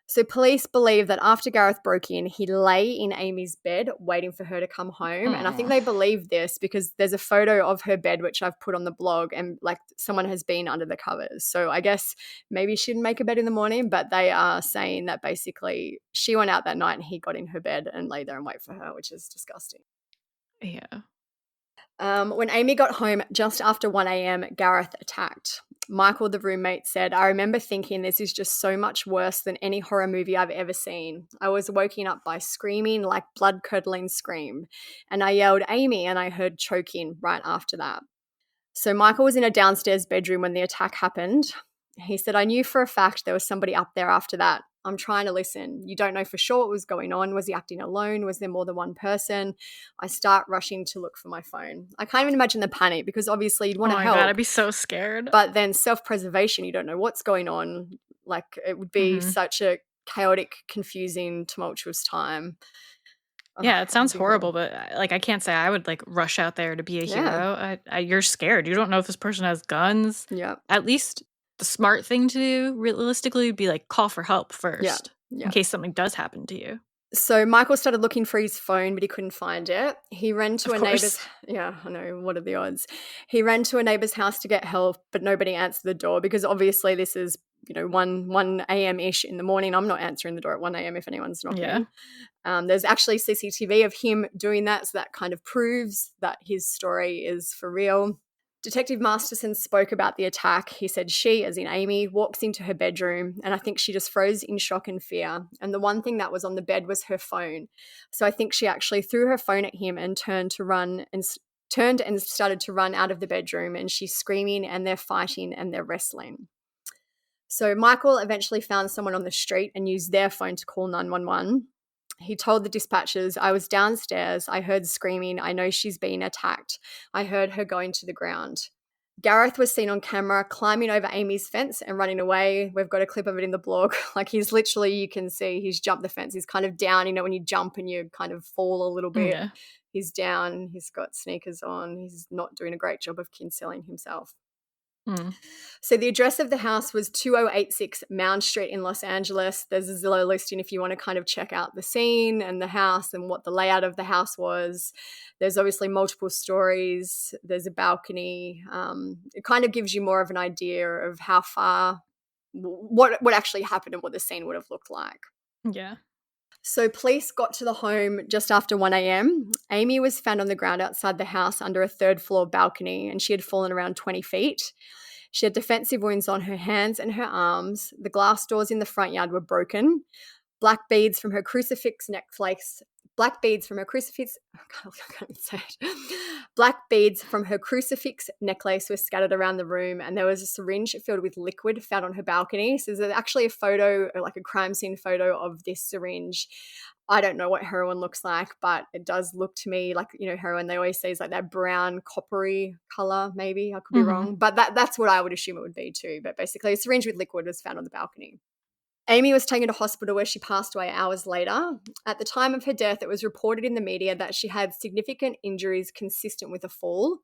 So police believe that after Gareth broke in, he lay in Amie's bed waiting for her to come home. And I think they believe this because there's a photo of her bed, which I've put on the blog, and like someone has been under the covers. So I guess maybe she didn't make a bed in the morning, but they are saying that basically she went out that night and he got in her bed and lay there and wait for her, which is disgusting. Yeah. When Amie got home just after 1 a.m., Gareth attacked. Michael, the roommate, said, I remember thinking this is just so much worse than any horror movie I've ever seen. I was woken up by screaming, like blood-curdling scream. And I yelled, Amie, and I heard choking right after that. So Michael was in a downstairs bedroom when the attack happened. He said, I knew for a fact there was somebody up there after that. I'm trying to listen. You don't know for sure what was going on. Was he acting alone? Was there more than one person? I start rushing to look for my phone. I can't even imagine the panic because obviously you'd want to help. Oh my God, I'd be so scared. But then self-preservation, you don't know what's going on. Like it would be such a chaotic, confusing, tumultuous time. Yeah, it sounds horrible, but like I can't say I would like rush out there to be a hero. You're scared. You don't know if this person has guns. Yeah. At least the smart thing to do realistically would be like call for help first in case something does happen to you. So Michael started looking for his phone, but he couldn't find it. He ran to a neighbor's. Yeah, I know. What are the odds? He ran to a neighbor's house to get help, but nobody answered the door because obviously this is, 1 a.m.-ish in the morning. I'm not answering the door at 1 a.m. if anyone's knocking. Yeah. There's actually CCTV of him doing that, so that kind of proves that his story is for real. Detective Masterson spoke about the attack. He said she, as in Amie, walks into her bedroom and I think she just froze in shock and fear. And the one thing that was on the bed was her phone. So I think she actually threw her phone at him and turned and started to run out of the bedroom, and she's screaming and they're fighting and they're wrestling. So Michael eventually found someone on the street and used their phone to call 911. He told the dispatchers, I was downstairs. I heard screaming. I know she's been attacked. I heard her going to the ground. Gareth was seen on camera climbing over Amie's fence and running away. We've got a clip of it in the blog. Like he's literally, you can see he's jumped the fence. He's kind of down, when you jump and you kind of fall a little bit. Yeah. He's down. He's got sneakers on. He's not doing a great job of concealing himself. So the address of the house was 2086 Mound Street in Los Angeles. There's a Zillow listing if you want to kind of check out the scene and the house and what the layout of the house was. There's obviously multiple stories. There's a balcony. It kind of gives you more of an idea of how far, what actually happened and what the scene would have looked like. Yeah. So police got to the home just after 1 a.m. Amie was found on the ground outside the house under a third-floor balcony, and she had fallen around 20 feet. She had defensive wounds on her hands and her arms. The glass doors in the front yard were broken. Black beads from her crucifix necklace Black beads from her crucifix necklace were scattered around the room, and there was a syringe filled with liquid found on her balcony. So there's actually a photo, like a crime scene photo of this syringe. I don't know what heroin looks like, but it does look to me like, heroin, they always say is like that brown coppery color, maybe. I could be wrong, but that's what I would assume it would be too. But basically a syringe with liquid was found on the balcony. Amie was taken to hospital where she passed away hours later. At the time of her death, it was reported in the media that she had significant injuries consistent with a fall.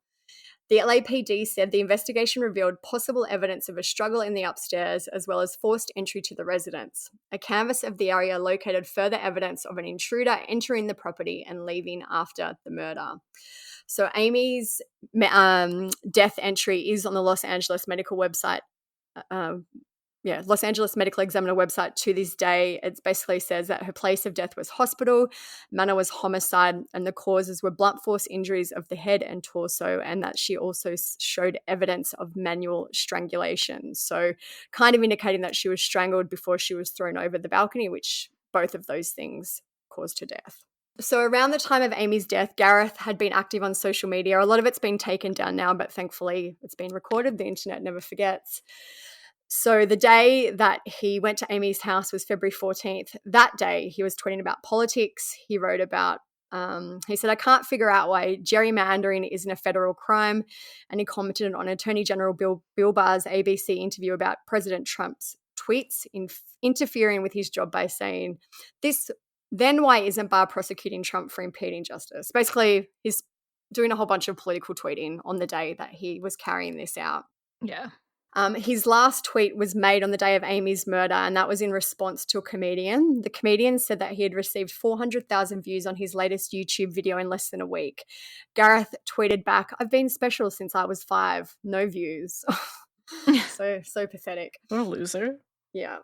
The LAPD said the investigation revealed possible evidence of a struggle in the upstairs as well as forced entry to the residence. A canvass of the area located further evidence of an intruder entering the property and leaving after the murder. So Amie's death entry is on the Los Angeles medical website. Los Angeles Medical Examiner website to this day. It basically says that her place of death was hospital, manner was homicide, and the causes were blunt force injuries of the head and torso, and that she also showed evidence of manual strangulation. So kind of indicating that she was strangled before she was thrown over the balcony, which both of those things caused her death. So around the time of Amie's death, Gareth had been active on social media. A lot of it's been taken down now, but thankfully it's been recorded. The internet never forgets. So the day that he went to Amie's house was February 14th. That day, he was tweeting about politics. He wrote about, he said, I can't figure out why gerrymandering isn't a federal crime. And he commented on Attorney General Bill Barr's ABC interview about President Trump's tweets interfering with his job by saying, then why isn't Barr prosecuting Trump for impeding justice? Basically, he's doing a whole bunch of political tweeting on the day that he was carrying this out. Yeah. His last tweet was made on the day of Amie's murder, and that was in response to a comedian. The comedian said that he had received 400,000 views on his latest YouTube video in less than a week. Gareth tweeted back, I've been special since I was 5. No views. So pathetic. What a loser. Yeah.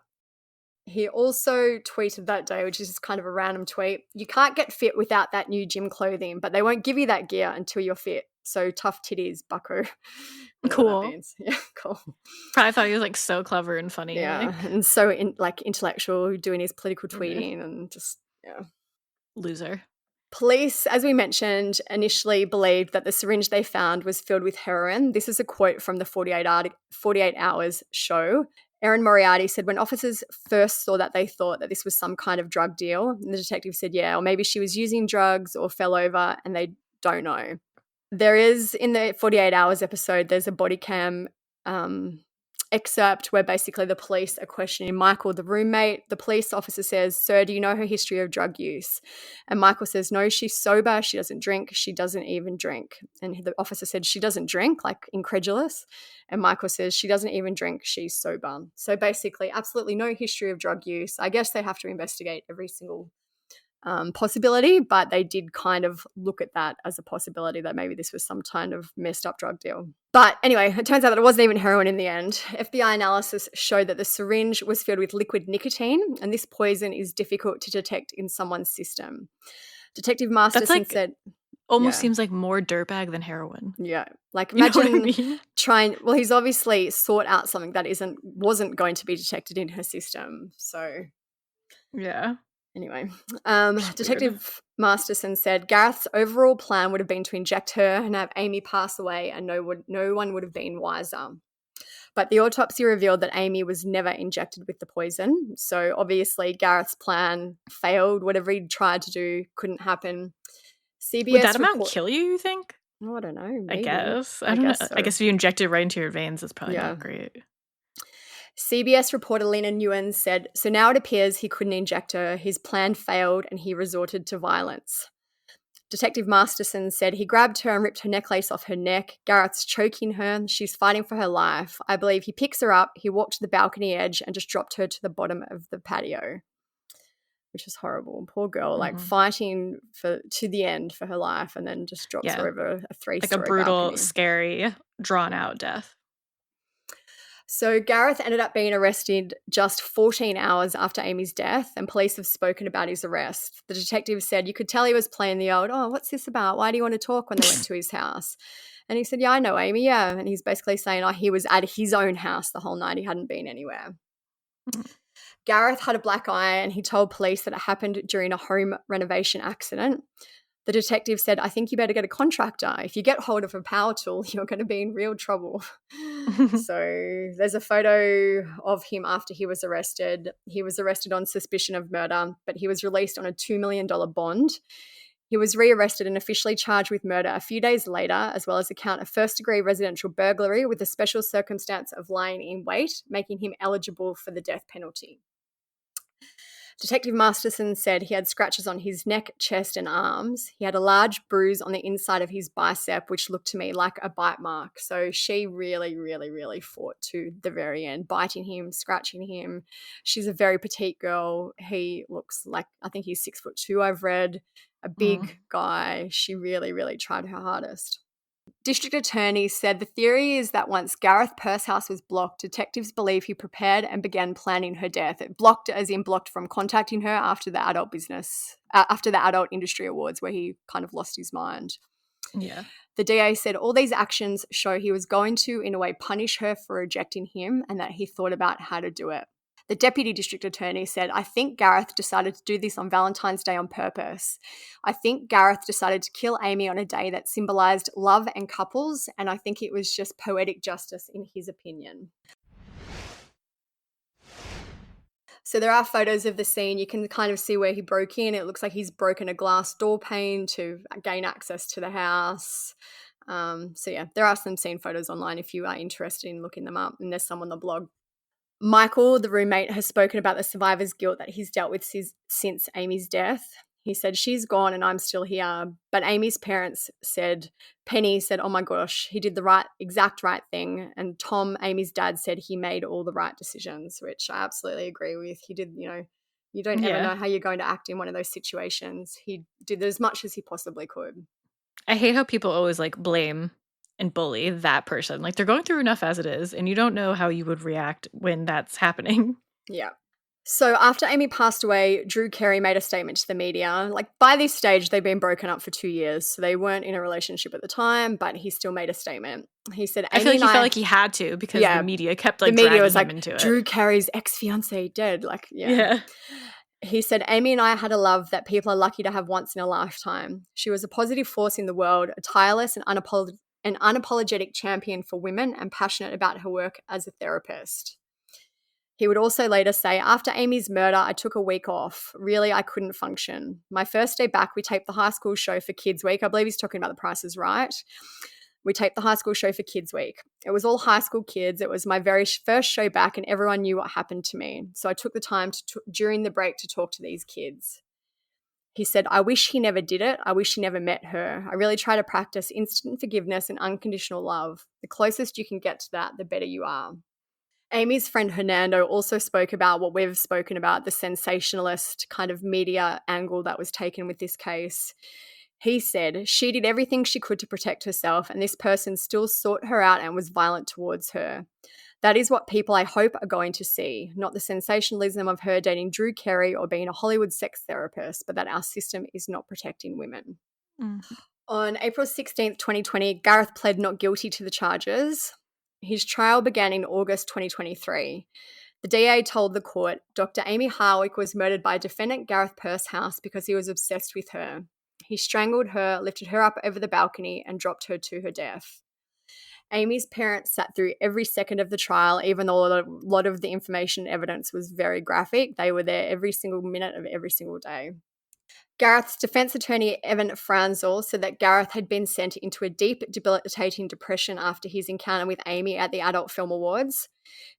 He also tweeted that day, which is just kind of a random tweet. You can't get fit without that new gym clothing, but they won't give you that gear until you're fit. So tough titties, bucko. Cool. Yeah, cool. Probably thought he was like so clever and funny. Yeah, like. and so intellectual, doing his political tweeting and just, yeah. Loser. Police, as we mentioned, initially believed that the syringe they found was filled with heroin. This is a quote from the 48 Hours show. Erin Moriarty said when officers first saw that, they thought that this was some kind of drug deal. And the detective said, yeah, or maybe she was using drugs or fell over and they don't know. There is, in the 48 Hours episode, there's a body cam excerpt where basically the police are questioning Michael, the roommate. The police officer says, sir, do you know her history of drug use? And Michael says, no, she's sober. She doesn't drink. She doesn't even drink. And the officer said, she doesn't drink, like incredulous. And Michael says, she doesn't even drink. She's sober. So basically, absolutely no history of drug use. I guess they have to investigate every single possibility, but they did kind of look at that as a possibility that maybe this was some kind of messed up drug deal. But anyway, it turns out that it wasn't even heroin in the end. FBI analysis showed that the syringe was filled with liquid nicotine, and this poison is difficult to detect in someone's system. Detective Masterson said... Almost seems like more dirtbag than heroin. Yeah. Like imagine he's obviously sought out something that wasn't going to be detected in her system. So... yeah. Anyway, Detective Masterson said Gareth's overall plan would have been to inject her and have Amie pass away, and no one would have been wiser. But the autopsy revealed that Amie was never injected with the poison. So obviously Gareth's plan failed. Whatever he tried to do couldn't happen. CBS would that amount kill you think? Oh, I don't know. Maybe. I guess. I don't know. So. I guess if you inject it right into your veins, it's probably not great. CBS reporter Lena Nguyen said, so now it appears he couldn't inject her. His plan failed and he resorted to violence. Detective Masterson said he grabbed her and ripped her necklace off her neck. Gareth's choking her. She's fighting for her life. I believe he picks her up. He walked to the balcony edge and just dropped her to the bottom of the patio, which is horrible. Poor girl, like fighting to the end for her life and then just drops her over a 3-story like a brutal, balcony. Scary, drawn-out death. So Gareth ended up being arrested just 14 hours after Amie's death, and police have spoken about his arrest. The detective said you could tell he was playing the old, oh, what's this about? Why do you want to talk, when they went to his house? And he said, yeah, I know Amie, yeah. And he's basically saying he was at his own house the whole night. He hadn't been anywhere. Gareth had a black eye and he told police that it happened during a home renovation accident. The detective said, I think you better get a contractor. If you get hold of a power tool, you're going to be in real trouble. So there's a photo of him after he was arrested. He was arrested on suspicion of murder, but he was released on a $2 million bond. He was rearrested and officially charged with murder a few days later, as well as a count of first-degree residential burglary with the special circumstance of lying in wait, making him eligible for the death penalty. Detective Masterson said he had scratches on his neck, chest, and arms. He had a large bruise on the inside of his bicep, which looked to me like a bite mark. So she really, really, really fought to the very end, biting him, scratching him. She's a very petite girl. He looks like, I think he's 6'2", I've read. A big guy. She really, really tried her hardest. District Attorney said the theory is that once Gareth Pursehouse was blocked, detectives believe he prepared and began planning her death. It blocked, as in blocked from contacting her after the adult industry awards, where he kind of lost his mind. Yeah. The DA said all these actions show he was going to, in a way, punish her for rejecting him and that he thought about how to do it. The Deputy District Attorney said, I think Gareth decided to do this on Valentine's Day on purpose. I think Gareth decided to kill Amie on a day that symbolised love and couples, and I think it was just poetic justice in his opinion. So there are photos of the scene. You can kind of see where he broke in. It looks like he's broken a glass door pane to gain access to the house. So yeah, there are some scene photos online if you are interested in looking them up, and there's some on the blog. Michael, the roommate, has spoken about the survivor's guilt that he's dealt with since Amie's death. He said, she's gone and I'm still here. But Amie's parents said, Penny said, oh my gosh, he did the exact right thing. And Tom, Amie's dad, said he made all the right decisions, which I absolutely agree with. He did, you don't ever know how you're going to act in one of those situations. He did as much as he possibly could. I hate how people always blame and bully that person. They're going through enough as it is, and you don't know how you would react when that's happening. Yeah. So after Amie passed away, Drew Carey made a statement to the media. By this stage, they'd been broken up for 2 years, so they weren't in a relationship at the time, but he still made a statement. He said, I feel like he felt like he had to because the media kept the media was dragging him into it. Drew Carey's ex-fiancé dead. He said, Amie and I had a love that people are lucky to have once in a lifetime. She was a positive force in the world, a tireless and unapologetic champion for women and passionate about her work as a therapist. He would also later say, after Amie's murder, I took a week off. Really, I couldn't function. My first day back, we taped the high school show for Kids Week. I believe he's talking about The Price is Right. We taped the high school show for Kids Week. It was all high school kids. It was my very first show back and everyone knew what happened to me. So I took the time during the break to talk to these kids. He said, I wish he never did it. I wish he never met her. I really try to practice instant forgiveness and unconditional love. The closest you can get to that, the better you are. Amie's friend Hernando also spoke about what we've spoken about, the sensationalist kind of media angle that was taken with this case. He said, she did everything she could to protect herself, and this person still sought her out and was violent towards her. That is what people, I hope, are going to see, not the sensationalism of her dating Drew Carey or being a Hollywood sex therapist, but that our system is not protecting women. Mm-hmm. On April 16th, 2020, Gareth pled not guilty to the charges. His trial began in August 2023. The DA told the court Dr. Amie Harwick was murdered by defendant Gareth Pursehouse because he was obsessed with her. He strangled her, lifted her up over the balcony, and dropped her to her death. Amie's parents sat through every second of the trial, even though a lot of the information and evidence was very graphic. They were there every single minute of every single day. Gareth's defense attorney, Evan Franzel, said that Gareth had been sent into a deep, debilitating depression after his encounter with Amie at the Adult Film Awards.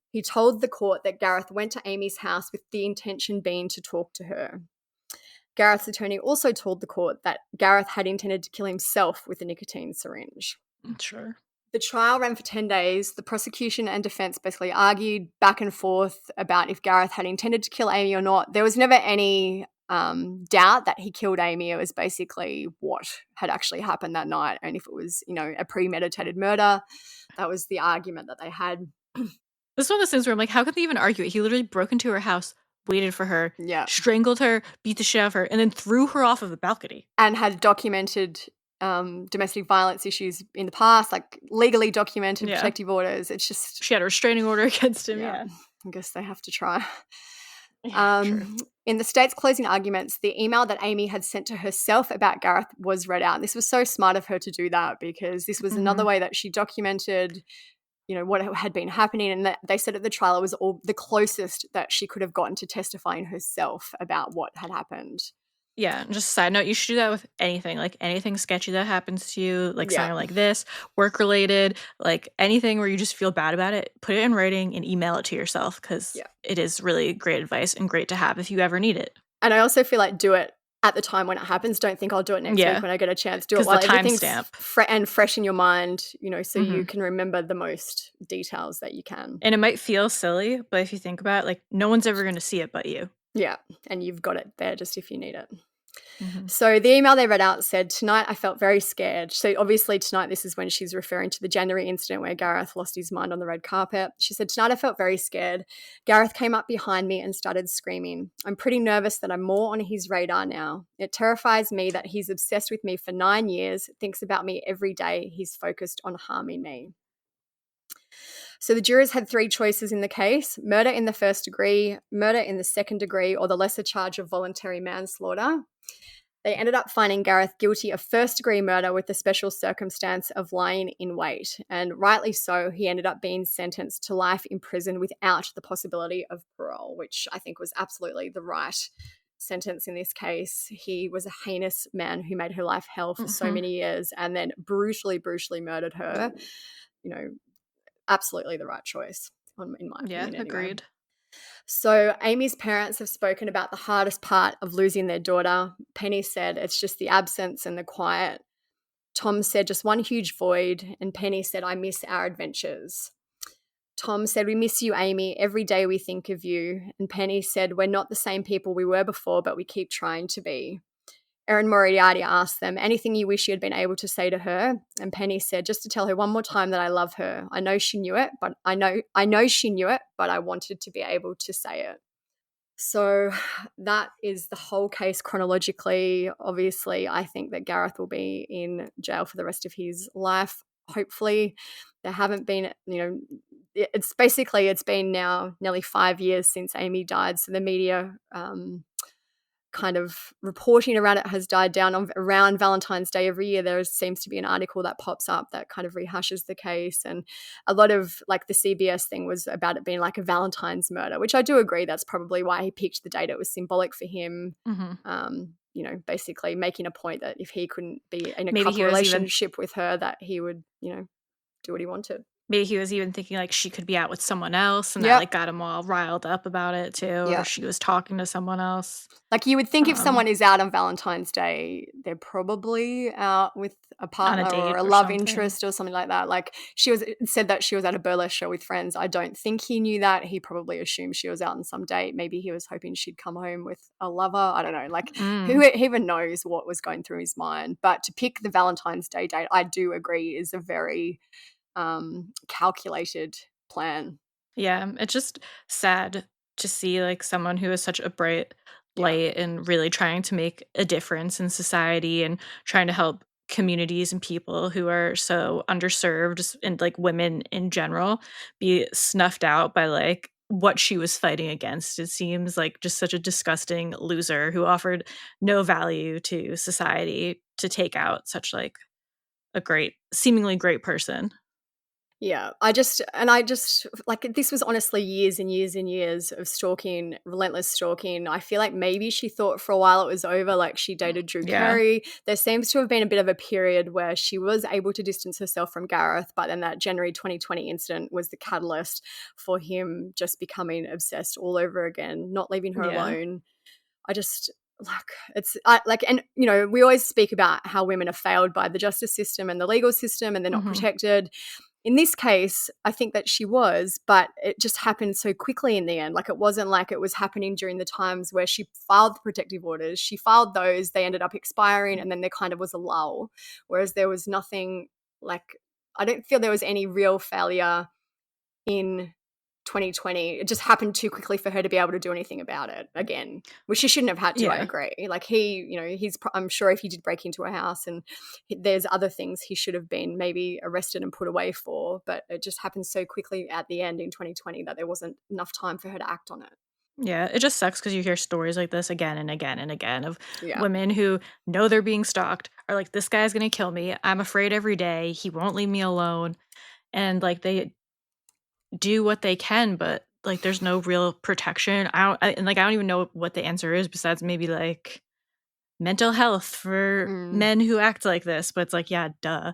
He told the court that Gareth went to Amie's house with the intention being to talk to her. Gareth's attorney also told the court that Gareth had intended to kill himself with a nicotine syringe. Sure. The trial ran for 10 days. The prosecution and defense basically argued back and forth about if Gareth had intended to kill Amie or not. There was never any doubt that he killed Amie. It was basically what had actually happened that night, and if it was, a premeditated murder. That was the argument that they had. This is one of those things where I'm like, how could they even argue it? He literally broke into her house, waited for her, strangled her, beat the shit out of her, and then threw her off of the balcony. And had documented domestic violence issues in the past, legally documented protective orders. It's just... She had a restraining order against him, I guess they have to try. In the state's closing arguments, the email that Amie had sent to herself about Gareth was read out. And this was so smart of her to do that, because this was another way that she documented, what had been happening. And that they said at the trial it was all the closest that she could have gotten to testifying herself about what had happened. Yeah, and just a side note, you should do that with anything, like anything sketchy that happens to you, like Yeah. something like this, work related, like anything where you just feel bad about it, put it in writing and email it to yourself because Yeah. it is really great advice and great to have if you ever need it. And I also feel like do it at the time when it happens. Don't think I'll do it next week Yeah, when I get a chance. Do it because the while everything's timestamp. fresh in your mind, so you Mhm. can remember the most details that you can. And it might feel silly, but if you think about it, like no one's ever going to see it but you. Yeah, and you've got it there just if you need it. Mhm. So the email they read out said, "Tonight I felt very scared." So obviously tonight, this is when she's referring to the January incident where Gareth lost his mind on the red carpet. She said, "Tonight I felt very scared. Gareth came up behind me and started screaming. I'm pretty nervous that I'm more on his radar now. It terrifies me that he's obsessed with me for 9 years, thinks about me every day. He's focused on harming me." So the jurors had 3 choices in the case: murder in the first degree, murder in the second degree, or the lesser charge of voluntary manslaughter. They ended up finding Gareth guilty of first-degree murder with the special circumstance of lying in wait. And rightly so, he ended up being sentenced to life in prison without the possibility of parole, which I think was absolutely the right sentence in this case. He was a heinous man who made her life hell for so Mhm. many years and then brutally, brutally murdered her. Absolutely the right choice, in my Yeah, opinion anyway. agreed. So Amy's parents have spoken about the hardest part of losing their daughter. Penny said it's just the absence and the quiet. Tom said just one huge void. And Penny said, I miss our adventures. Tom said, we miss you, Amie. Every day we think of you. And Penny said, we're not the same people we were before, but we keep trying to be. Erin Moriarty asked them, anything you wish you had been able to say to her? And Penny said, just to tell her one more time that I love her. I know she knew it, but I know she knew it, but I wanted to be able to say it. So that is the whole case chronologically. Obviously, I think that Gareth will be in jail for the rest of his life. Hopefully, there haven't been, it's been now nearly 5 years since Amie died. So the media kind of reporting around it has died down. Around Valentine's Day every year there seems to be an article that pops up that kind of rehashes the case, and a lot of like the CBS thing was about it being like a Valentine's murder, which I do agree that's probably why he picked the date. It was symbolic for him. Mhm. Basically making a point that if he couldn't be in a Maybe he couple was even relationship with her, that he would do what he wanted. Maybe he was even thinking, like, she could be out with someone else, and that, Yep. like, got him all riled up about it too, or Yeah. she was talking to someone else. Like, you would think if Um, someone is out on Valentine's Day, they're probably out with a on a partner or date a or love something. interest or something like that. Like, said that she was at a burlesque show with friends. I don't think he knew that. He probably assumed she was out on some date. Maybe he was hoping she'd come home with a lover. I don't know. Like, who Mm, even knows what was going through his mind? But to pick the Valentine's Day date, I do agree, is a very calculated plan. yeah, it's just sad to see, like, someone who is such a bright Yeah. light and really trying to make a difference in society and trying to help communities and people who are so underserved and, like, women in general be snuffed out by, like, what she was fighting against. It seems like just such a disgusting loser who offered no value to society to take out such, like, a great seemingly great person. Yeah, like, this was honestly years and years and years of stalking, relentless stalking. I feel like maybe she thought for a while it was over, like she dated Drew Yeah. Carey. There seems to have been a bit of a period where she was able to distance herself from Gareth, but then that January 2020 incident was the catalyst for him just becoming obsessed all over again, not leaving her Yeah. alone. I just we always speak about how women are failed by the justice system and the legal system and they're not Mhm. protected. In this case, I think that she was, but it just happened so quickly in the end. Like, it wasn't like it was happening during the times where she filed the protective orders. She filed those, they ended up expiring, and then there kind of was a lull. Whereas there was nothing, like, I don't feel there was any real failure in 2020. It just happened too quickly for her to be able to do anything about it again, which she shouldn't have had to. I Yeah. agree. Like, I'm sure if he did break into a house and there's other things he should have been maybe arrested and put away for, but it just happened so quickly at the end in 2020 that there wasn't enough time for her to act on it. Yeah, it just sucks because you hear stories like this again and again and again of Yeah. women who know they're being stalked, are like, "This guy's gonna kill me. I'm afraid every day. He won't leave me alone." And, like, they do what they can, but, like, there's no real protection. I don't even know what the answer is besides maybe, like, mental health for men who act like this. But it's like, yeah, duh.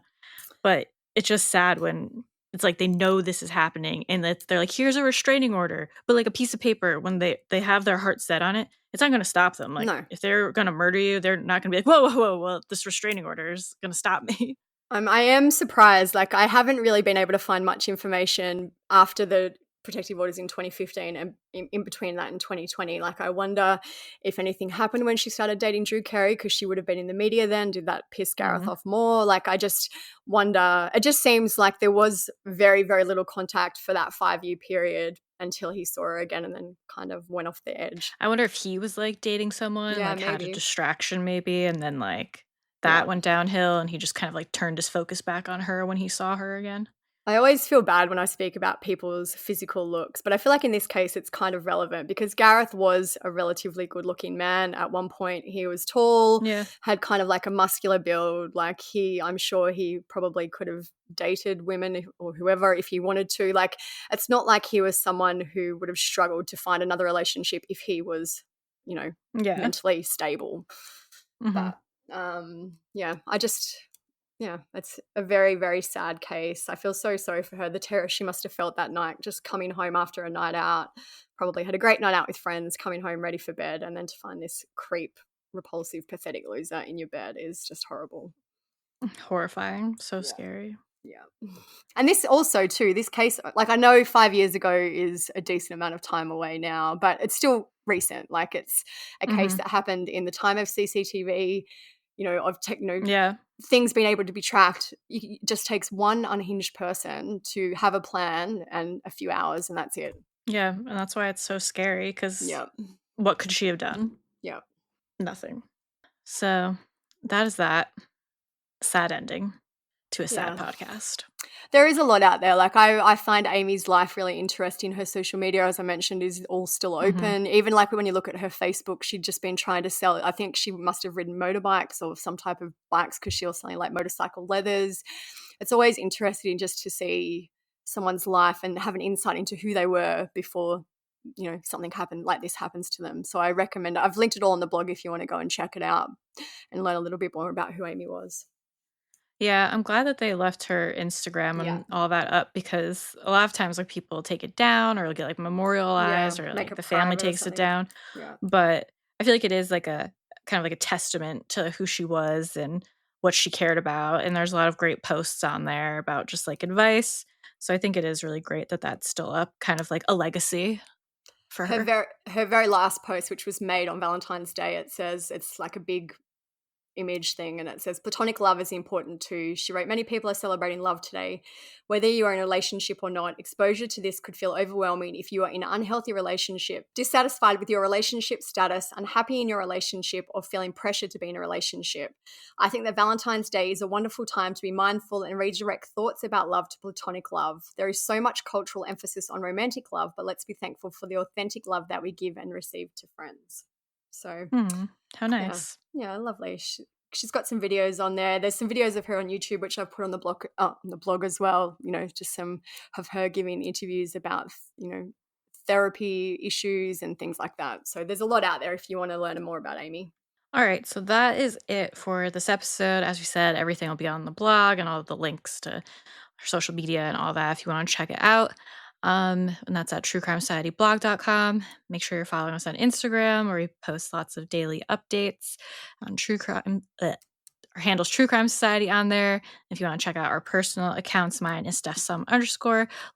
But it's just sad when it's like they know this is happening and they're like, here's a restraining order. But like a piece of paper, when they have their heart set on it, it's not going to stop them. Like No. if they're going to murder you, they're not going to be like, whoa, whoa, whoa, well, this restraining order is going to stop me. I am surprised. Like, I haven't really been able to find much information after the protective orders in 2015 and in between that and 2020. Like, I wonder if anything happened when she started dating Drew Carey, because she would have been in the media then. Did that piss Gareth off more? Like, I just wonder. It just seems like there was very, very little contact for that 5-year period until he saw her again and then kind of went off the edge. I wonder if he was like dating someone, Yeah, like had a maybe. distraction maybe, and then like that went downhill and he just kind of like turned his focus back on her when he saw her again. I always feel bad when I speak about people's physical looks, but I feel like in this case it's kind of relevant because Gareth was a relatively good-looking man. At one point he was tall, Yeah. had kind of like a muscular build. Like, I'm sure he probably could have dated women or whoever if he wanted to. Like, it's not like he was someone who would have struggled to find another relationship if he was, mentally stable. Mhm. But yeah, it's a very, very sad case. I feel so sorry for her. The terror she must have felt that night, just coming home after a night out, probably had a great night out with friends, coming home ready for bed, and then to find this creep, repulsive, pathetic loser in your bed is just horrible. Horrifying. So scary. Yeah. And this also too, this case, like, I know 5 years ago is a decent amount of time away now, but it's still recent. Like, it's a case that happened in the time of CCTV, of Yeah. things being able to be tracked. It just takes one unhinged person to have a plan and a few hours, and that's it. Yeah, and that's why it's so scary because Yeah. what could she have done? Yeah. Nothing. So that is that sad ending to a sad Yeah. podcast. There is a lot out there. Like, I find Amy's life really interesting. Her social media, as I mentioned, is all still open. Even like when you look at her Facebook, she'd just been trying to sell, I think she must have ridden motorbikes or some type of bikes because she was selling like motorcycle leathers. It's always interesting just to see someone's life and have an insight into who they were before, something happened like this happens to them. So I recommend, I've linked it all on the blog if you want to go and check it out and learn a little bit more about who Amie was. Yeah, I'm glad that they left her Instagram and all that up because a lot of times like people take it down or it'll get like memorialized or make like it the family private or takes it something. down. Yeah. But I feel like it is like a kind of like a testament to who she was and what she cared about. And there's a lot of great posts on there about just like advice. So I think it is really great that that's still up, kind of like a legacy for her. Her very last post, which was made on Valentine's Day, it says, it's like a big image thing, and it says platonic love is important too. She wrote, many people are celebrating love today. Whether you are in a relationship or not, exposure to this could feel overwhelming if you are in an unhealthy relationship, dissatisfied with your relationship status, unhappy in your relationship, or feeling pressure to be in a relationship. I think that Valentine's Day is a wonderful time to be mindful and redirect thoughts about love to platonic love. There is so much cultural emphasis on romantic love, but let's be thankful for the authentic love that we give and receive to friends. So How nice. yeah, lovely. She's got some videos on there. There's some videos of her on YouTube, which I've put on the blog as well. Just some of her giving interviews about, therapy issues and things like that. So there's a lot out there if you want to learn more about Amie. All right, so that is it for this episode. As we said, everything will be on the blog and all the links to our social media and all that if you want to check it out. And that's at truecrimesocietyblog.com. Make sure you're following us on Instagram where we post lots of daily updates on true crime. Our handle's True Crime Society on there. If you want to check out our personal accounts, mine is StephSum_.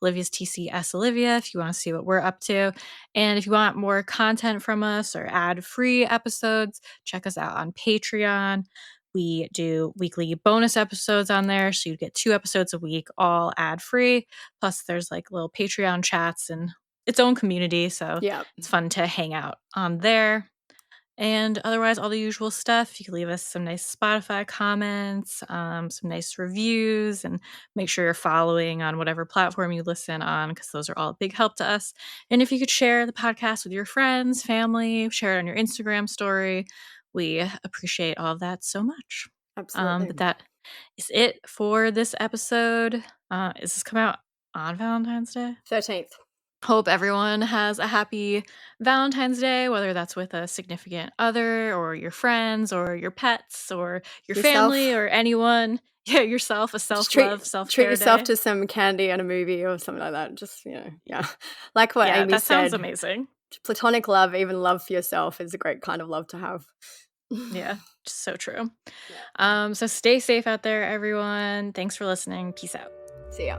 Olivia's TCS Olivia if you want to see what we're up to. And if you want more content from us or ad-free episodes, check us out on Patreon. We do weekly bonus episodes on there, so you get 2 episodes a week, all ad-free. Plus, there's like little Patreon chats and its own community, so it's fun to hang out on there. And otherwise, all the usual stuff. You can leave us some nice Spotify comments, some nice reviews, and make sure you're following on whatever platform you listen on because those are all a big help to us. And if you could share the podcast with your friends, family, share it on your Instagram story, we appreciate all of that so much. Absolutely. But that is it for this episode. Is this come out on Valentine's Day? 13th. Hope everyone has a happy Valentine's Day, whether that's with a significant other or your friends or your pets or your family Yourself. or anyone. Yeah, yourself, a Just treat self-love, treat self-care yourself day. to some candy and a movie or something like that. Just, yeah. Like what Yeah, Amy that sounds said, amazing. platonic love, even love for yourself, is a great kind of love to have. Yeah, just so true. Yeah. So stay safe out there, everyone. Thanks for listening. Peace out. See ya.